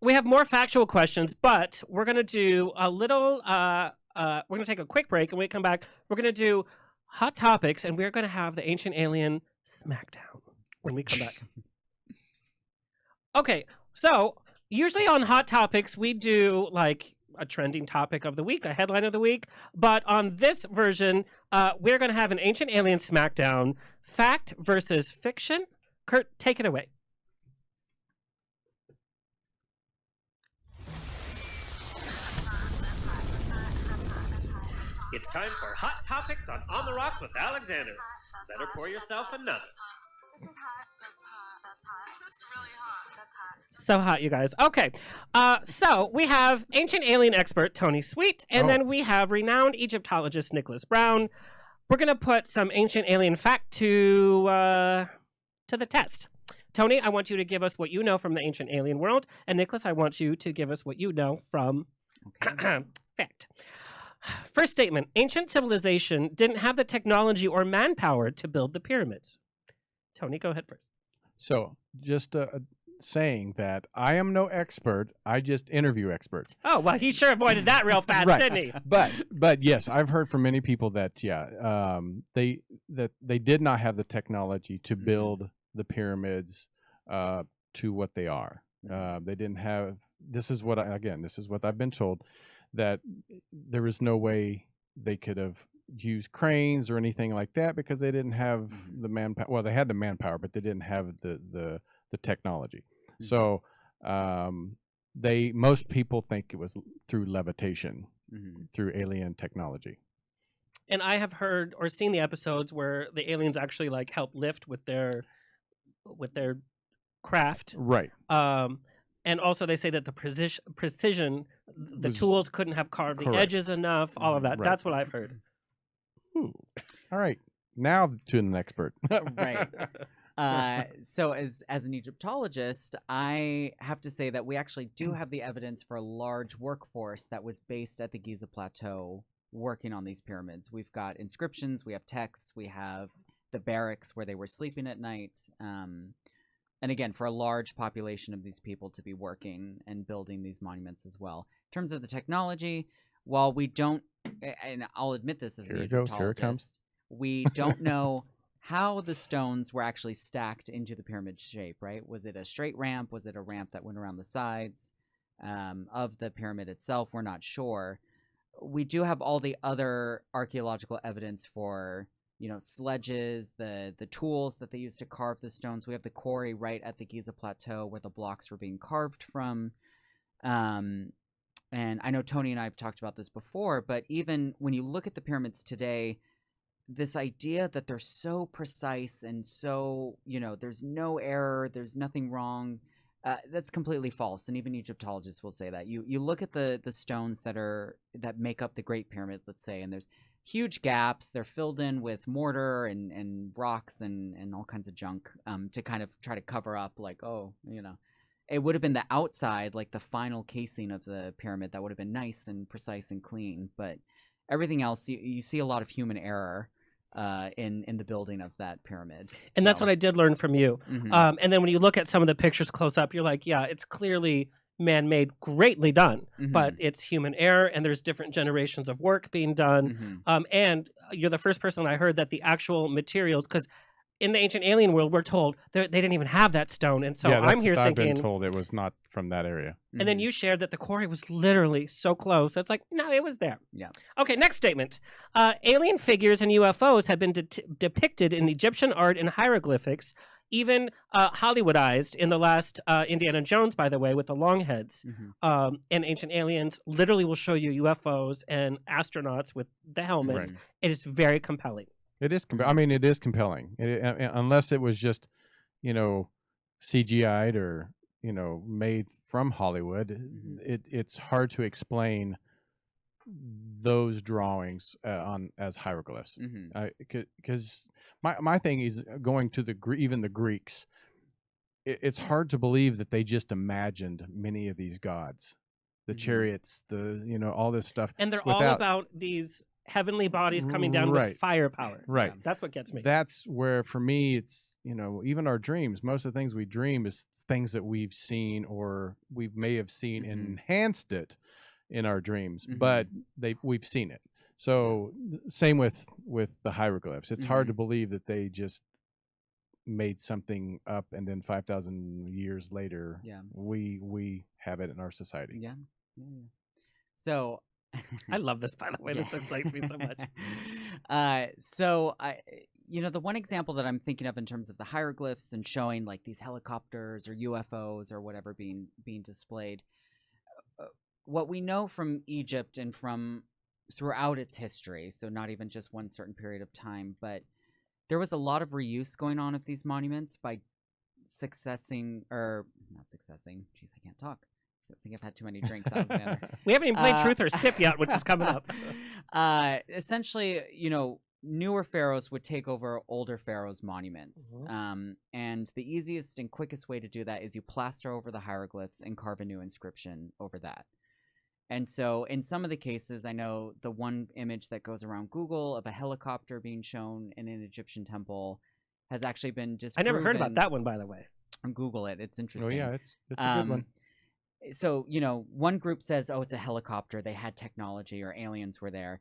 We have more factual questions, but we're going to do a little, we're going to take a quick break, and when we come back, we're going to do hot topics, and we're going to have the Ancient Alien Smackdown when we come back. Okay, so usually on Hot Topics, we do like a trending topic of the week, a headline of the week. But on this version, we're going to have an Ancient Alien Smackdown, fact versus fiction. Kurt, take it away. It's time for Hot Topics on the Rocks with Alexander. Better pour yourself another. This is hot. That's hot. That's hot. This is really hot. That's hot. So hot, you guys. Okay. So we have ancient alien expert Tony Sweet, and then we have renowned Egyptologist Nicholas Brown. We're going to put some ancient alien fact to the test. Tony, I want you to give us what you know from the ancient alien world, and Nicholas, I want you to give us what you know from fact. First statement, ancient civilization didn't have the technology or manpower to build the pyramids. Tony, go ahead first. So, just saying that I am no expert. I just interview experts. Oh, well, he sure avoided that real fast, didn't he? But yes, I've heard from many people that they did not have the technology to build the pyramids to what they are. They didn't have. This is what I've been told, that there is no way they could have used cranes or anything like that because they didn't have the manpower. Well, they had the manpower, but they didn't have the technology. So most people think it was through levitation, through alien technology. And I have heard or seen the episodes where the aliens actually like help lift with their craft. Right. And also they say that the precision, the tools couldn't have carved the edges enough, all of that. Right. That's what I've heard. All right. Now to an expert. Right. So as an Egyptologist, I have to say that we actually do have the evidence for a large workforce that was based at the Giza Plateau working on these pyramids. We've got inscriptions, we have texts, we have the barracks where they were sleeping at night. And again, for a large population of these people to be working and building these monuments as well. In terms of the technology, while we don't and I'll admit this as Here an it goes, here it comes. Egyptologist, we don't know how the stones were actually stacked into the pyramid shape, right? Was it a straight ramp? Was it a ramp that went around the sides of the pyramid itself? We're not sure. We do have all the other archaeological evidence for, you know, sledges, the tools that they used to carve the stones. We have the quarry right at the Giza Plateau where the blocks were being carved from. And I know Tony and I have talked about this before, but even when you look at the pyramids today, this idea that they're so precise and so, you know, there's no error, there's nothing wrong, that's completely false. And even Egyptologists will say that. You look at the stones that make up the Great Pyramid, let's say, and there's huge gaps. They're filled in with mortar and rocks and all kinds of junk to kind of try to cover up, like, oh, you know. It would have been the outside, like the final casing of the pyramid, that would have been nice and precise and clean. But everything else, you see a lot of human error in the building of that pyramid. And that's what I did learn from you. Mhm. And then when you look at some of the pictures close up, you're like, yeah, it's clearly man-made, greatly done, but it's human error, and there's different generations of work being done. And you're the first person I heard that the actual materials, because in the ancient alien world, we're told they didn't even have that stone. And so I'm here I've thinking... been told it was not from that area. And then you shared that the quarry was literally so close. It's like, no, it was there. Yeah. Okay, next statement. Alien figures and UFOs have been depicted in Egyptian art and hieroglyphics, even Hollywoodized in the last Indiana Jones, by the way, with the long heads. And ancient aliens literally will show you UFOs and astronauts with the helmets. Right. It is very compelling. It is. I mean, it is compelling. Unless it was just, you know, CGI'd or, you know, made from Hollywood. It's hard to explain those drawings as hieroglyphs. Because my thing is going to even the Greeks. It's hard to believe that they just imagined many of these gods, the chariots, you know, all this stuff, and they're all about these heavenly bodies coming down with firepower. Right. That's what gets me. That's where, for me, it's, you know, even our dreams, most of the things we dream is things that we've seen or we may have seen and enhanced it in our dreams, but we've seen it. So same with the hieroglyphs. It's hard to believe that they just made something up and then 5,000 years later, we have it in our society. Yeah. So I love this, by the way. That excites me so much. So you know, the one example that I'm thinking of in terms of the hieroglyphs and showing like these helicopters or UFOs or whatever being displayed, what we know from Egypt and from throughout its history, so not even just one certain period of time, but there was a lot of reuse going on of these monuments by not successing. Jeez, I can't talk. I think I've had too many drinks. We haven't even played Truth or Sip yet, which is coming up. Essentially, you know, newer pharaohs would take over older pharaohs' monuments. And the easiest and quickest way to do that is you plaster over the hieroglyphs and carve a new inscription over that. And so in some of the cases, I know the one image that goes around Google of a helicopter being shown in an Egyptian temple has actually been disproven. I never heard about that one, by the way. Google it. It's interesting. Oh, yeah, it's a good one. So, you know, one group says, oh, it's a helicopter. They had technology or aliens were there.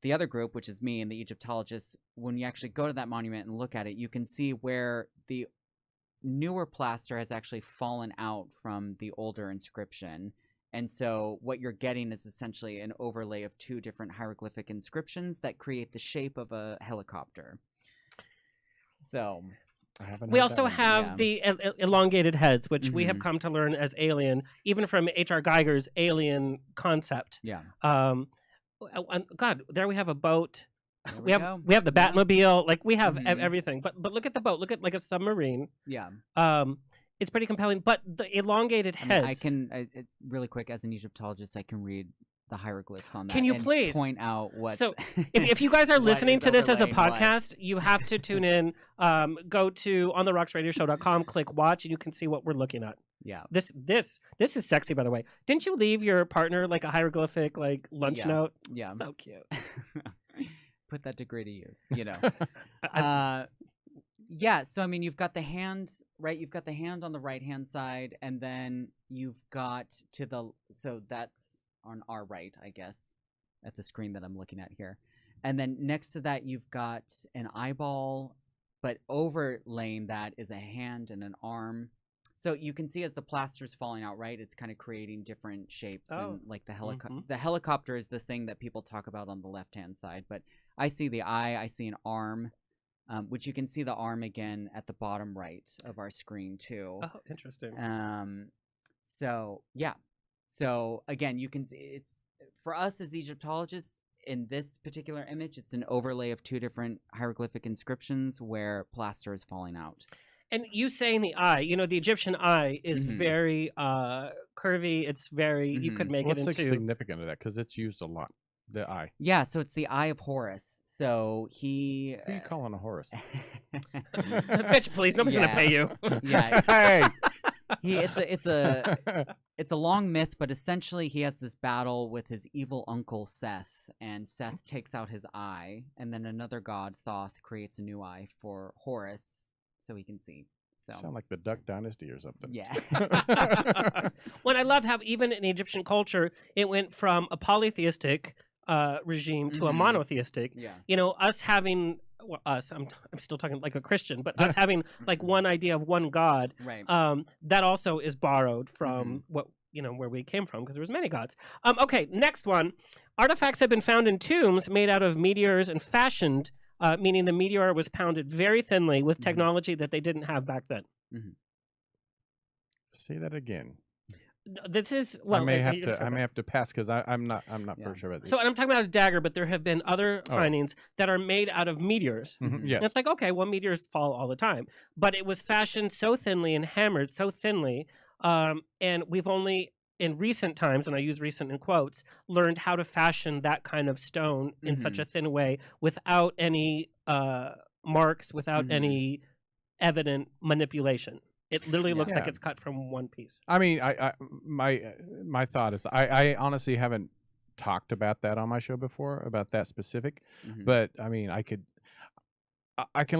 The other group, which is me and the Egyptologists, when you actually go to that monument and look at it, you can see where the newer plaster has actually fallen out from the older inscription. And so what you're getting is essentially an overlay of two different hieroglyphic inscriptions that create the shape of a helicopter. So we also have the elongated heads, which we have come to learn as alien, even from H.R. Geiger's Alien concept. Yeah. God, there we have a boat. We have the Batmobile. Like we have everything. But look at the boat. Look at like a submarine. Yeah. It's pretty compelling. But the elongated heads. I can really quick, as an Egyptologist, I can read the hieroglyphs on that. Can you and please point out what? So, if you guys are listening to this as a podcast, you have to tune in. Go to ontherocksradioshow.com, click watch, and you can see what we're looking at. Yeah. This is sexy, by the way. Didn't you leave your partner like a hieroglyphic like lunch note? Yeah. So cute. Put that degree to use, you know. Yeah, so I mean, you've got the hand, right? You've got the hand on the right-hand side, and then you've got so that's on our right, I guess. at the screen that I'm looking at here. And then next to that, you've got an eyeball, but overlaying that is a hand and an arm. So you can see as the plaster's falling out, right? It's kind of creating different shapes, and like the helicopter is the thing that people talk about on the left-hand side. But I see the eye, I see an arm, which you can see the arm again at the bottom right of our screen too. Oh, interesting. So yeah, so again, you can see it's for us as Egyptologists. In this particular image, it's an overlay of two different hieroglyphic inscriptions where plaster is falling out. And you saying the eye, you know, the Egyptian eye is very curvy. It's very, you could make it into... What's significant of that? Because it's used a lot, the eye. Yeah, so it's the eye of Horus. So he... Who are you calling a Horus? Bitch, please, nobody's going to pay you. Yeah. Hey! It's a long myth, but essentially he has this battle with his evil uncle Seth, and Seth takes out his eye, and then another god, Thoth, creates a new eye for Horus so he can see. So Sound like the Duck Dynasty or something. yeah. When I love how even in Egyptian culture, it went from a polytheistic regime to a monotheistic. Yeah. You know, us having... Well, us, I'm still talking like a Christian, but us having like one idea of one God, Right. that also is borrowed from what, you know, where we came from, because there was many gods. Okay, next one. Artifacts have been found in tombs made out of meteors and fashioned, meaning the meteor was pounded very thinly with technology that they didn't have back then. Say that again. This is well. I may have to pass because I'm not for sure about this. So, and I'm talking about a dagger, but there have been other findings that are made out of meteors. Yes. And it's like, okay, well, meteors fall all the time, but it was fashioned so thinly and hammered so thinly, and we've only in recent times, and I use recent in quotes, learned how to fashion that kind of stone in such a thin way without any marks, without any evident manipulation. It literally looks like it's cut from one piece. I mean, my thought is, I honestly haven't talked about that on my show before, about that specific, but I mean, I can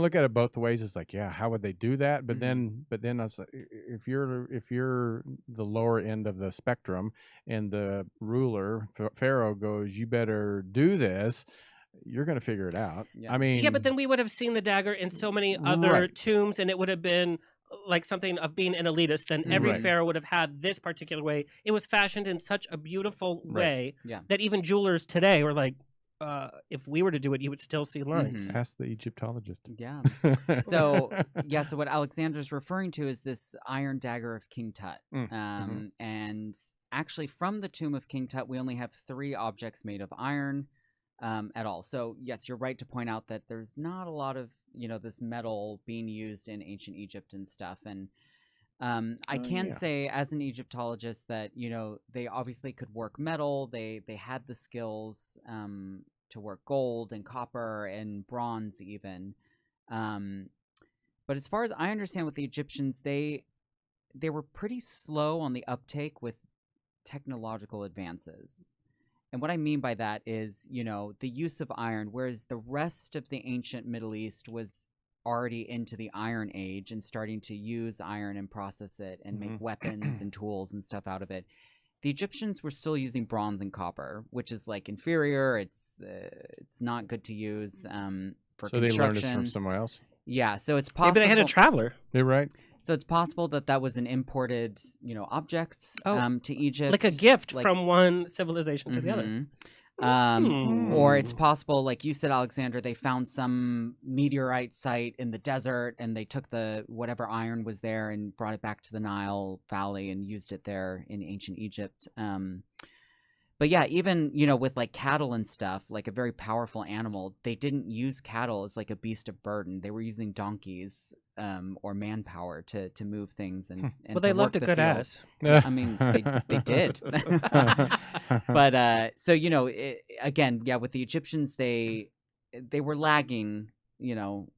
look at it both ways. It's like, yeah, how would they do that? But then I was like, if you're the lower end of the spectrum and the ruler Pharaoh goes, you better do this, you're going to figure it out. I mean, yeah, but then we would have seen the dagger in so many other tombs, and it would have been like something of being an elitist. Then every pharaoh would have had this particular way. It was fashioned in such a beautiful way that even jewelers today were like, if we were to do it, you would still see lines. Ask the Egyptologist. Yeah. So what Alexander's referring to is this iron dagger of King Tut. And actually from the tomb of King Tut, we only have 3 objects made of iron at all. So yes, you're right to point out that there's not a lot of, you know, this metal being used in ancient Egypt and stuff. And I can say as an Egyptologist that, you know, they obviously could work metal. They had the skills to work gold and copper and bronze even. But as far as I understand with the Egyptians, they were pretty slow on the uptake with technological advances. And what I mean by that is, you know, the use of iron, whereas the rest of the ancient Middle East was already into the Iron Age and starting to use iron and process it and make weapons and tools and stuff out of it. The Egyptians were still using bronze and copper, which is like inferior. It's not good to use for construction. So they learned this from somewhere else? Yeah, so it's possible. Maybe they had a traveler. You're right. So it's possible that was an imported, you know, object to Egypt. Like a gift from one civilization to the other. Or it's possible, like you said, Alexander, they found some meteorite site in the desert and they took whatever iron was there and brought it back to the Nile Valley and used it there in ancient Egypt. But yeah, even, you know, with like cattle and stuff, like a very powerful animal, they didn't use cattle as like a beast of burden. They were using donkeys or manpower to move things and well, they loved a good ass. I mean, they did. But so, you know, again, yeah, with the Egyptians, they were lagging, you know,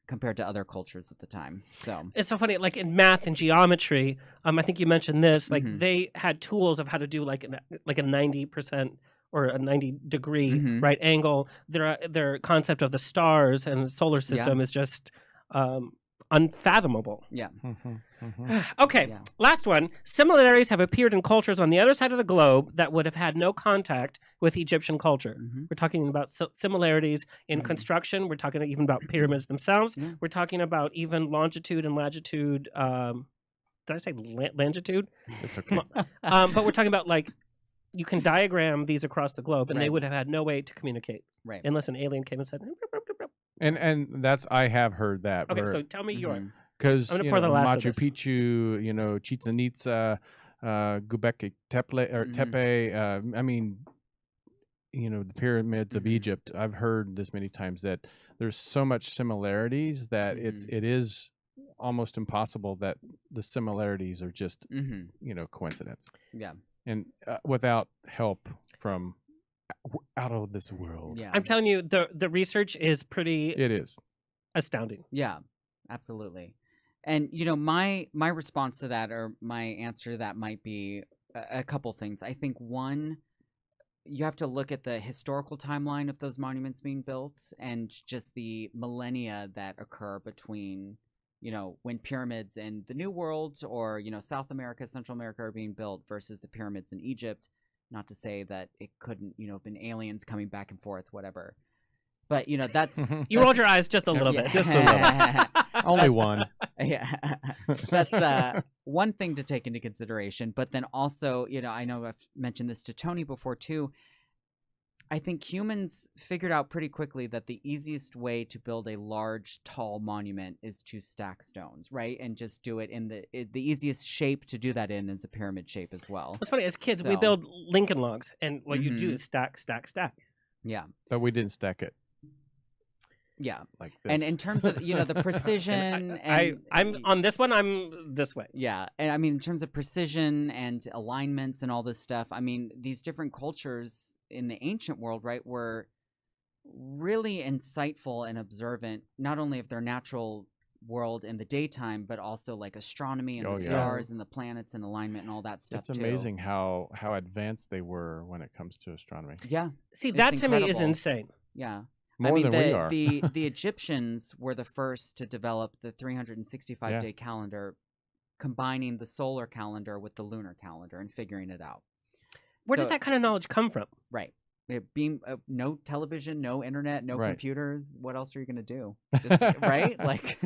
compared to other cultures at the time. So it's so funny, like in math and geometry, I think you mentioned this, like they had tools of how to do like a 90% or a 90-degree right angle. Their concept of the stars and the solar system is just unfathomable. Yeah. Okay, Yeah. last one. Similarities have appeared in cultures on the other side of the globe that would have had no contact with Egyptian culture. We're talking about similarities in construction. We're talking even about pyramids themselves. Yeah. We're talking about even longitude and latitude. Did I say longitude? It's okay. But we're talking about like you can diagram these across the globe, and they Right. would have had no way to communicate Right. unless an alien came and said. And that's I have heard that. Okay, so tell me your. Because I'm gonna pour the last of Machu this. Picchu, Chichen Itza, Göbekli Tepe. I mean, the pyramids of Egypt. I've heard this many times that there's so much similarities that it is almost impossible that the similarities are just coincidence. Yeah. And without help from out of this world. Yeah. I'm telling you, the research is pretty It is. astounding. Yeah, absolutely. And my response to that, or my answer to that, might be a couple things. I think one, you have to look at the historical timeline of those monuments being built and just the millennia that occur between when pyramids in the New World or South America, Central America are being built versus the pyramids in Egypt. Not to say that it couldn't have been aliens coming back and forth, whatever. But that's You rolled your eyes just a little bit. Just a little. Only one. Yeah, that's one thing to take into consideration. But then also, I know I've mentioned this to Tony before too. I think humans figured out pretty quickly that the easiest way to build a large, tall monument is to stack stones, right? And just do it in the easiest shape to do that in is a pyramid shape as well. It's funny, as kids, we So- build Lincoln logs, and what you do is stack, stack, stack. Yeah, But we didn't stack it yeah. like this. And in terms of the precision, and I'm on this one. I'm this way. yeah, and I mean in terms of precision and alignments and all this stuff, I mean these different cultures in the ancient world, right, were really insightful and observant, not only of their natural world in the daytime, but also like astronomy and the stars and the planets and alignment and all that stuff. It's amazing how advanced they were when it comes to astronomy. Yeah, See, It's that to me is incredible. insane. yeah. More than we are. The Egyptians were the first to develop the 365-day calendar, combining the solar calendar with the lunar calendar and figuring it out. Where So- does that kind of knowledge come from? Right. Being no television, no internet, no Right. computers. What else are you gonna do? Just, right? Like,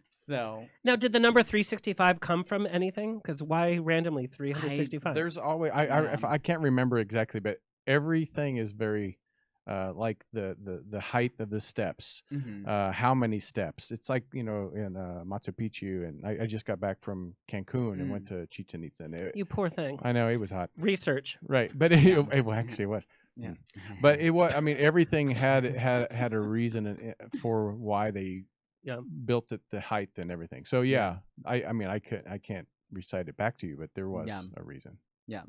so Now, did the number 365 come from anything? Because why randomly 365? There's always Yeah. I can't remember exactly, but everything is very like the height of the steps, how many steps. It's like in Machu Picchu, and I just got back from Cancun and went to Chichen Itza. And You poor thing. I know it was hot, Research. right? But it actually was. yeah. But it was. I mean, everything had a reason for why they built it, the height and everything. So yeah, I mean, I can't recite it back to you, but there was a reason. Yeah.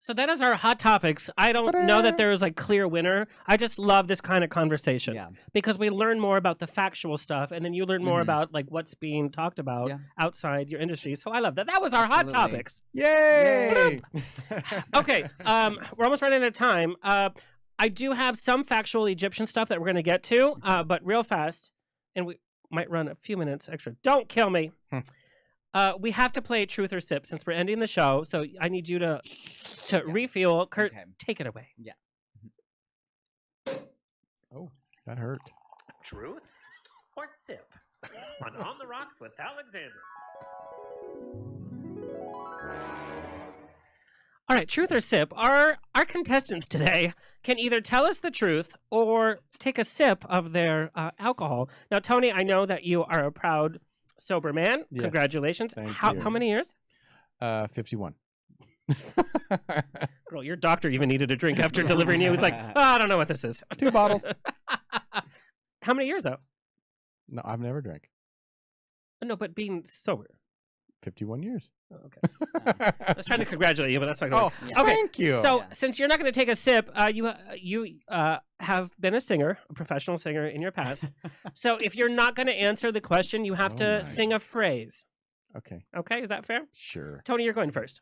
So that is our hot topics. I don't know that there is a clear winner. I just love this kind of conversation Yeah. because we learn more about the factual stuff, and then you learn more about like what's being talked about outside your industry. So I love that. That was our hot Absolutely. topics. Yay! Okay, we're almost running out of time. I do have some factual Egyptian stuff that we're going to get to, but real fast, and we might run a few minutes extra. Don't kill me. We have to play Truth or Sip since we're ending the show, so I need you to refuel. Kurt, Okay. take it away. Yeah. Oh, that hurt. Truth or Sip on the Rocks with Alexander. All right, Truth or Sip. Our contestants today can either tell us the truth or take a sip of their alcohol. Now, Tony, I know that you are a proud sober man. Yes. Congratulations. Thank How you. many years? 51. Girl, your doctor even needed a drink after delivering you. He's like, I don't know what this is. 2 bottles. How many years, though? No, I've never drank. No, but being sober. 51 years. Oh, okay. I was trying to congratulate you, but that's not going to Oh, Okay, thank you. So, since you're not going to take a sip, you have been a singer, a professional singer in your past. So, if you're not going to answer the question, you have Oh to my. sing a phrase. Okay, Okay, is that fair? sure. Tony, you're going first.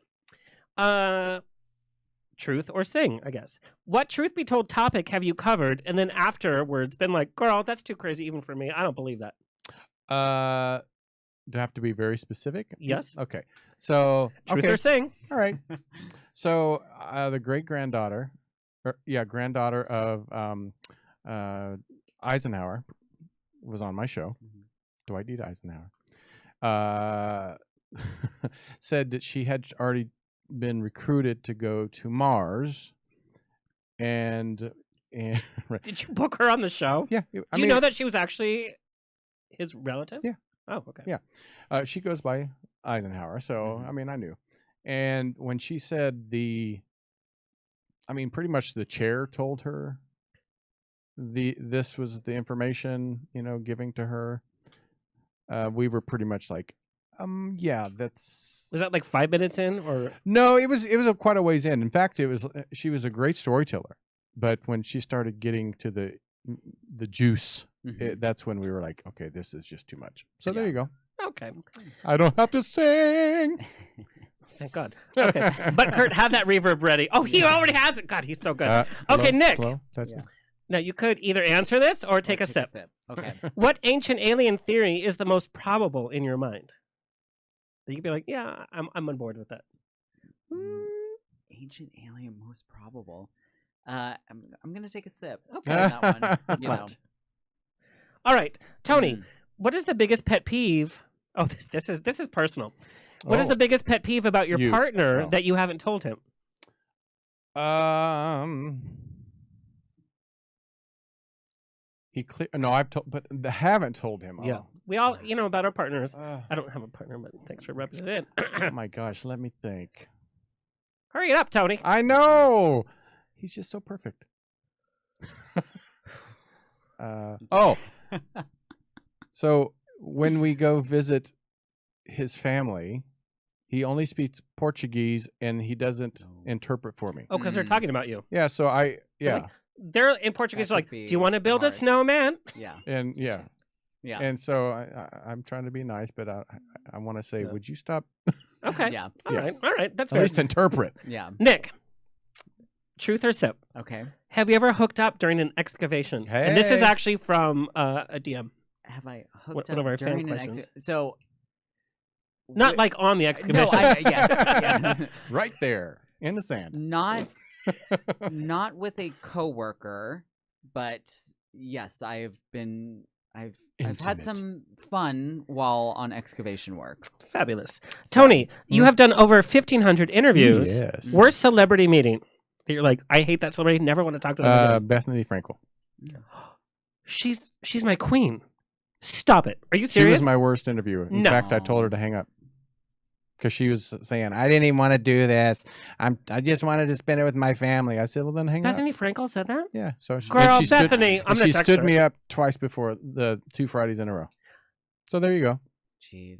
Truth or sing, I guess. What truth be told topic have you covered, and then afterwards been like, girl, that's too crazy even for me. I don't believe that. Do I have to be very specific? Yes. Okay. So Truth okay. or sing? All right. So the granddaughter of Eisenhower was on my show. Dwight D. Eisenhower said that she had already been recruited to go to Mars, and Did you book her on the show? yeah. Do you know that she was actually his relative? Yeah. Oh, okay. Yeah. She goes by Eisenhower, so I mean, I knew. And when she said pretty much the chair told her this was the information, giving to her. We were pretty much like, yeah, that's. Was that like 5 minutes in, or No, it was quite a ways in. In fact, she was a great storyteller, but when she started getting to the juice, that's when we were like, okay, this is just too much. So there you go. okay? I don't have to sing. Thank God. Okay, but Kurt, have that reverb ready. Oh, he already has it. God, he's so good. Okay, Nick. Slow, test. Now you could either answer this or take a sip. Okay. What ancient alien theory is the most probable in your mind? You could be like, yeah, I'm on board with that. Ancient alien most probable. I'm gonna take a sip. Okay. On that one. That's you fine. know. All right, Tony. What is the biggest pet peeve? Oh, this is personal. What is the biggest pet peeve about your partner that you haven't told him? I've told, but I haven't told him. Yeah, we all, about our partners. I don't have a partner, but thanks for rubbing it in. Oh my gosh, let me think. Hurry it up, Tony. I know. He's just so perfect. So when we go visit his family, he only speaks Portuguese and he doesn't interpret for me. Oh, because they're talking about you. Yeah, so They're in Portuguese. That Like, could be do you want to build a hard. snowman? Yeah. and yeah. Yeah. And so I'm trying to be nice, but I want to say, would you stop? Okay. Yeah. All right. That's At fair. least interpret. Yeah. Nick, truth or sip? Okay. Have you ever hooked up during an excavation? And this is Hey. actually from a DM. Have I One hooked of up our fan during an questions. So Not like on the no, excavation. yes, Right there in the sand. not with a coworker, but yes, I've had Intimate. some fun while on excavation work. Fabulous. Tony, you have done over 1,500 interviews. Yes. Worst celebrity meeting that you're like, I hate that celebrity, never want to talk to them again. Bethany Frankel. She's my queen. Stop it. Are you She serious? was my worst interviewer. In No. fact, I told her to hang up because she was saying, "I didn't even want to do this. I just wanted to spend it with my family." I said, "Well, then hang up." Bethany Frankel said that? Yeah. So Girl, Bethany, I'm she gonna text stood her. me up twice before the 2 Fridays in a row. So there you go. Jeez.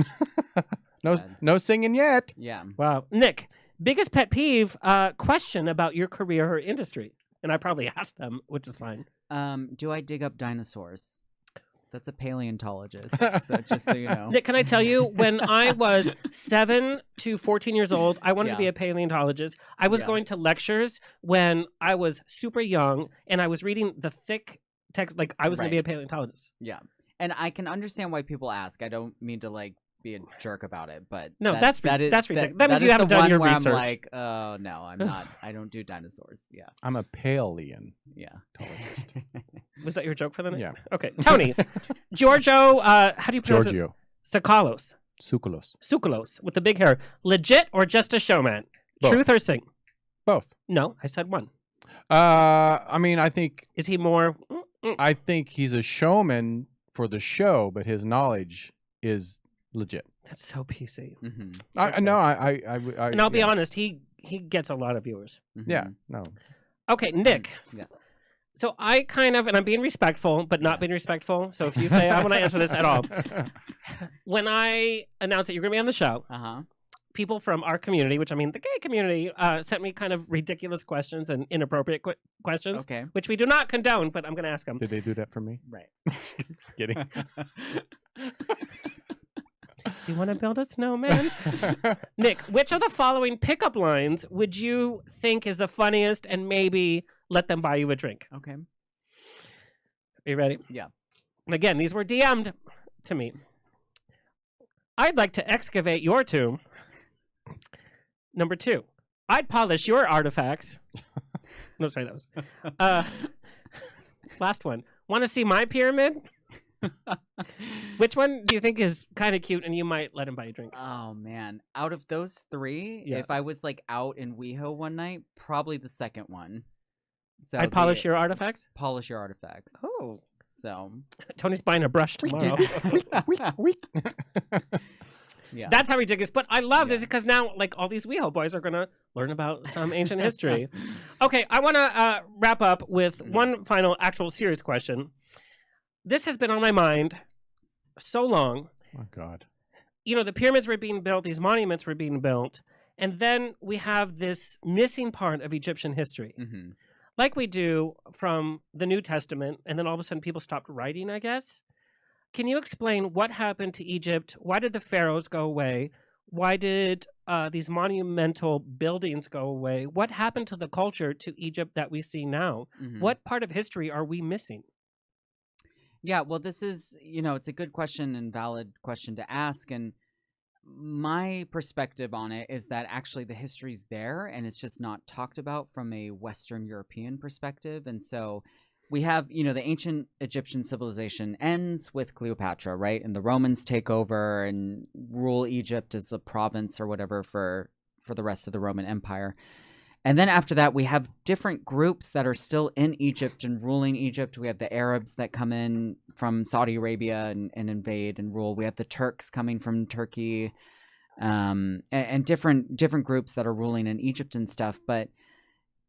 No singing yet. Yeah. Wow. Nick, biggest pet peeve question about your career or industry. And I probably asked them, which is fine. Do I dig up dinosaurs? That's a paleontologist. So just so you know. Nick, can I tell you, when I was 7 to 14 years old, I wanted to be Yeah. a paleontologist. I was Yeah. going to lectures when I was super young, and I was reading the thick text, like I was going to be a paleontologist. Yeah. And I can understand why people ask. I don't mean to be a jerk about it, but No, that's ridiculous. That means that you is haven't the done one your where research. I'm like, oh no, I'm not. I don't do dinosaurs. Yeah. I'm a paleontologist. Yeah. Was that your joke for the night? Yeah. Okay. Tony, Giorgio, how do you pronounce Giorgio. it? Sakalos. Sukalos. With the big hair. Legit or just a showman? Both. Truth or sing? Both. No, I said one. I mean, I think Is he more... he's a showman for the show, but his knowledge is legit. That's so PC. Mm-hmm. And I'll be honest, he gets a lot of viewers. Yeah. No. Okay, Nick. Yes. So I kind of, and I'm being respectful, but not being respectful. So if you say I want to answer this at all, when I announced that you're going to be on the show, people from our community, which I mean the gay community, sent me kind of ridiculous questions and inappropriate questions, Okay. which we do not condone, but I'm going to ask them. Did they do that for me? Right. Kidding. Do you want to build a snowman? Nick, which of the following pickup lines would you think is the funniest and maybe let them buy you a drink? Okay. Are you ready? Yeah. Again, these were DM'd to me. I'd like to excavate your tomb. Number 2, I'd polish your artifacts. No, sorry, that was. Last one. Want to see my pyramid? Which one do you think is kind of cute and you might let him buy a drink? Oh man, out of those 3, Yeah. if I was like out in WeHo one night, probably the second one. So I'd polish your artifacts? polish your artifacts. Oh. So Tony's buying a brush tomorrow. yeah, That's how ridiculous. But I love this because now, like, all these WeHo boys are going to learn about some ancient history. Okay, I want to wrap up with one final actual serious question. This has been on my mind so long. Oh, God. You know, the pyramids were being built, these monuments were being built, and then we have this missing part of Egyptian history. Mhm. Like we do from the New Testament, and then all of a sudden people stopped writing, I guess. Can you explain what happened to Egypt? Why did the pharaohs go away? Why did these monumental buildings go away? What happened to the culture to Egypt that we see now? Mhm. What part of history are we missing? Yeah, well, this is, it's a good question and valid question to ask. And my perspective on it is that actually the history's there and it's just not talked about from a Western European perspective. And so we have, the ancient Egyptian civilization ends with Cleopatra, right? And the Romans take over and rule Egypt as a province or whatever for the rest of the Roman Empire. And then after that, we have different groups that are still in Egypt and ruling Egypt. We have the Arabs that come in from Saudi Arabia and invade and rule. We have the Turks coming from Turkey, and different groups that are ruling in Egypt and stuff. But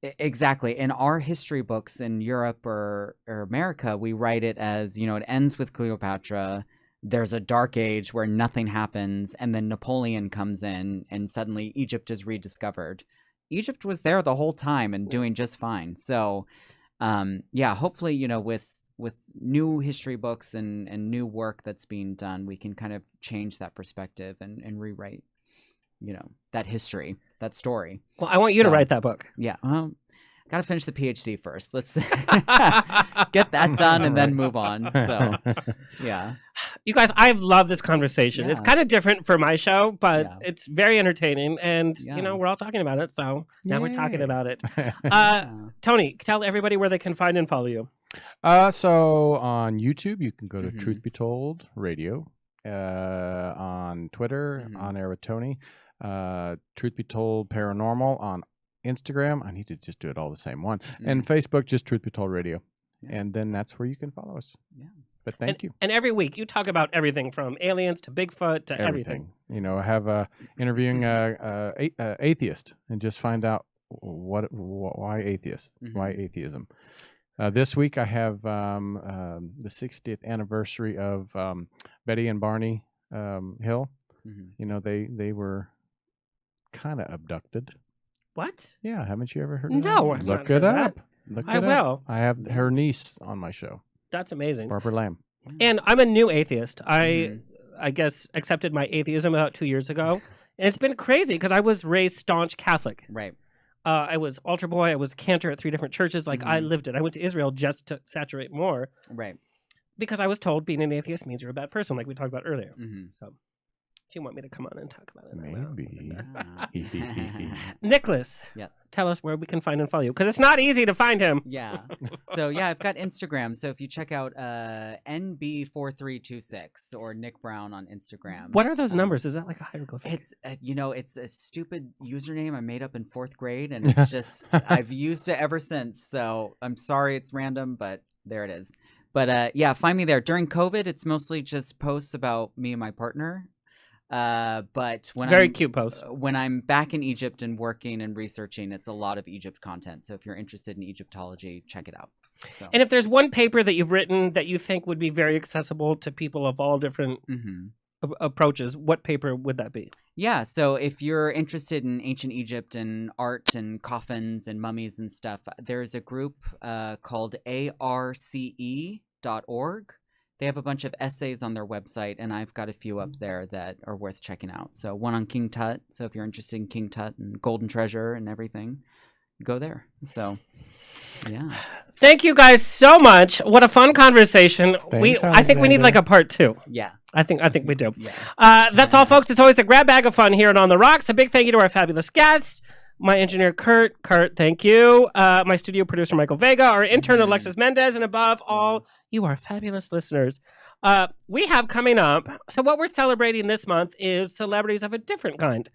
exactly, in our history books in Europe or America, we write it as, it ends with Cleopatra. There's a dark age where nothing happens, and then Napoleon comes in, and suddenly Egypt is rediscovered. Egypt was there the whole time and doing just fine. So, hopefully, with new history books and new work that's being done, we can kind of change that perspective and rewrite, that history, that story. Well, I want you to write that book. Yeah. Well, got to finish the PhD first. Let's get that done and then move on. So, yeah. You guys, I love this conversation. Yeah. It's kind of different for my show, but Yeah. it's very entertaining. And, Yeah. we're all talking about it. So now we're talking Yay. about it. Yeah. Tony, tell everybody where they can find and follow you. So on YouTube, you can go to Mhm. Truth Be Told Radio. On Twitter, Mhm. On Air with Tony. Truth Be Told Paranormal on Instagram. I need to just do it all the same one. And Facebook, just Truth Be Told Radio. Yeah. And then that's where you can follow us. Yeah. But thank you. And every week you talk about everything from aliens to Bigfoot to everything. I have interviewing a atheist and just find out why atheist, why atheism. This week I have the 60th anniversary of Betty and Barney Hill. Mhm. They were kind of abducted. What? Yeah, haven't you ever heard of No, that? I've Look not it heard up. that. Look I it will. up. I have her niece on my show, That's amazing. Barbara Lamb. And I'm a new atheist. I guess accepted my atheism about 2 years ago. And it's been crazy because I was raised staunch Catholic. Right. I was altar boy. I was cantor at 3 different churches. Like, I lived it. I went to Israel just to saturate more Right. because I was told being an atheist means you're a bad person, like we talked about earlier. Mhm. So if you want me to come on and talk about it, I will. Maybe. Nicholas, Yes. tell us where we can find and follow you because it's not easy to find him. Yeah. So I've got Instagram. So if you check out NB4326 or Nick Brown on Instagram. What are those numbers? Is that like a hieroglyphic? It's it's a stupid username I made up in 4th grade, and it's just I've used it ever since. So I'm sorry it's random, but there it is. But find me there. During COVID, it's mostly just posts about me and my partner. But when Very I'm, cute post. When I'm back in Egypt and working and researching, it's a lot of Egypt content. So if you're interested in Egyptology, check it out. So. And if there's one paper that you've written that you think would be very accessible to people of all different approaches, what paper would that be? Yeah, so if you're interested in ancient Egypt and art and coffins and mummies and stuff, there's a group called arce.org. They have a bunch of essays on their website, and I've got a few up there that are worth checking out. So one on King Tut. So if you're interested in King Tut and Golden Treasure and everything, go there. So, yeah. Thank you guys so much. What a fun conversation. Thanks, I think we need Alexander. like a part 2. Yeah. I think we do. That's all, folks. It's always a grab bag of fun here at On the Rocks. A big thank you to our fabulous guests. My engineer, Kurt. Kurt, thank you. My studio producer, Michael Vega. Our intern, Alexis Mendez. And above all, you are fabulous listeners. We have coming up, so what we're celebrating this month is celebrities of a different kind.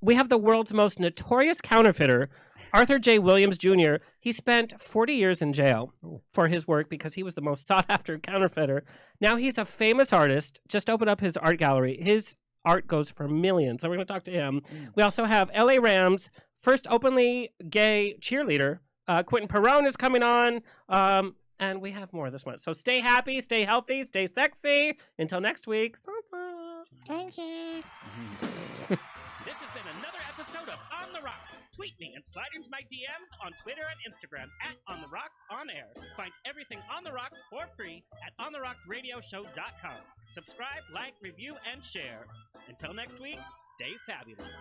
We have the world's most notorious counterfeiter, Arthur J. Williams Jr. He spent 40 years in jail for his work because he was the most sought-after counterfeiter. Now he's a famous artist. Just opened up his art gallery. His art goes for millions, so we're going to talk to him. We also have LA Rams' first openly gay cheerleader. Quentin Perrone is coming on, and we have more this month. So stay happy, stay healthy, stay sexy. Until next week. Thank you. This has been another episode of On the Rocks. Tweet me and slide into my DMs on Twitter and Instagram at On the Rocks On Air. Find everything On the Rocks for free at OnTheRocksRadioshow.com. Subscribe, like, review, and share. Until next week, stay fabulous.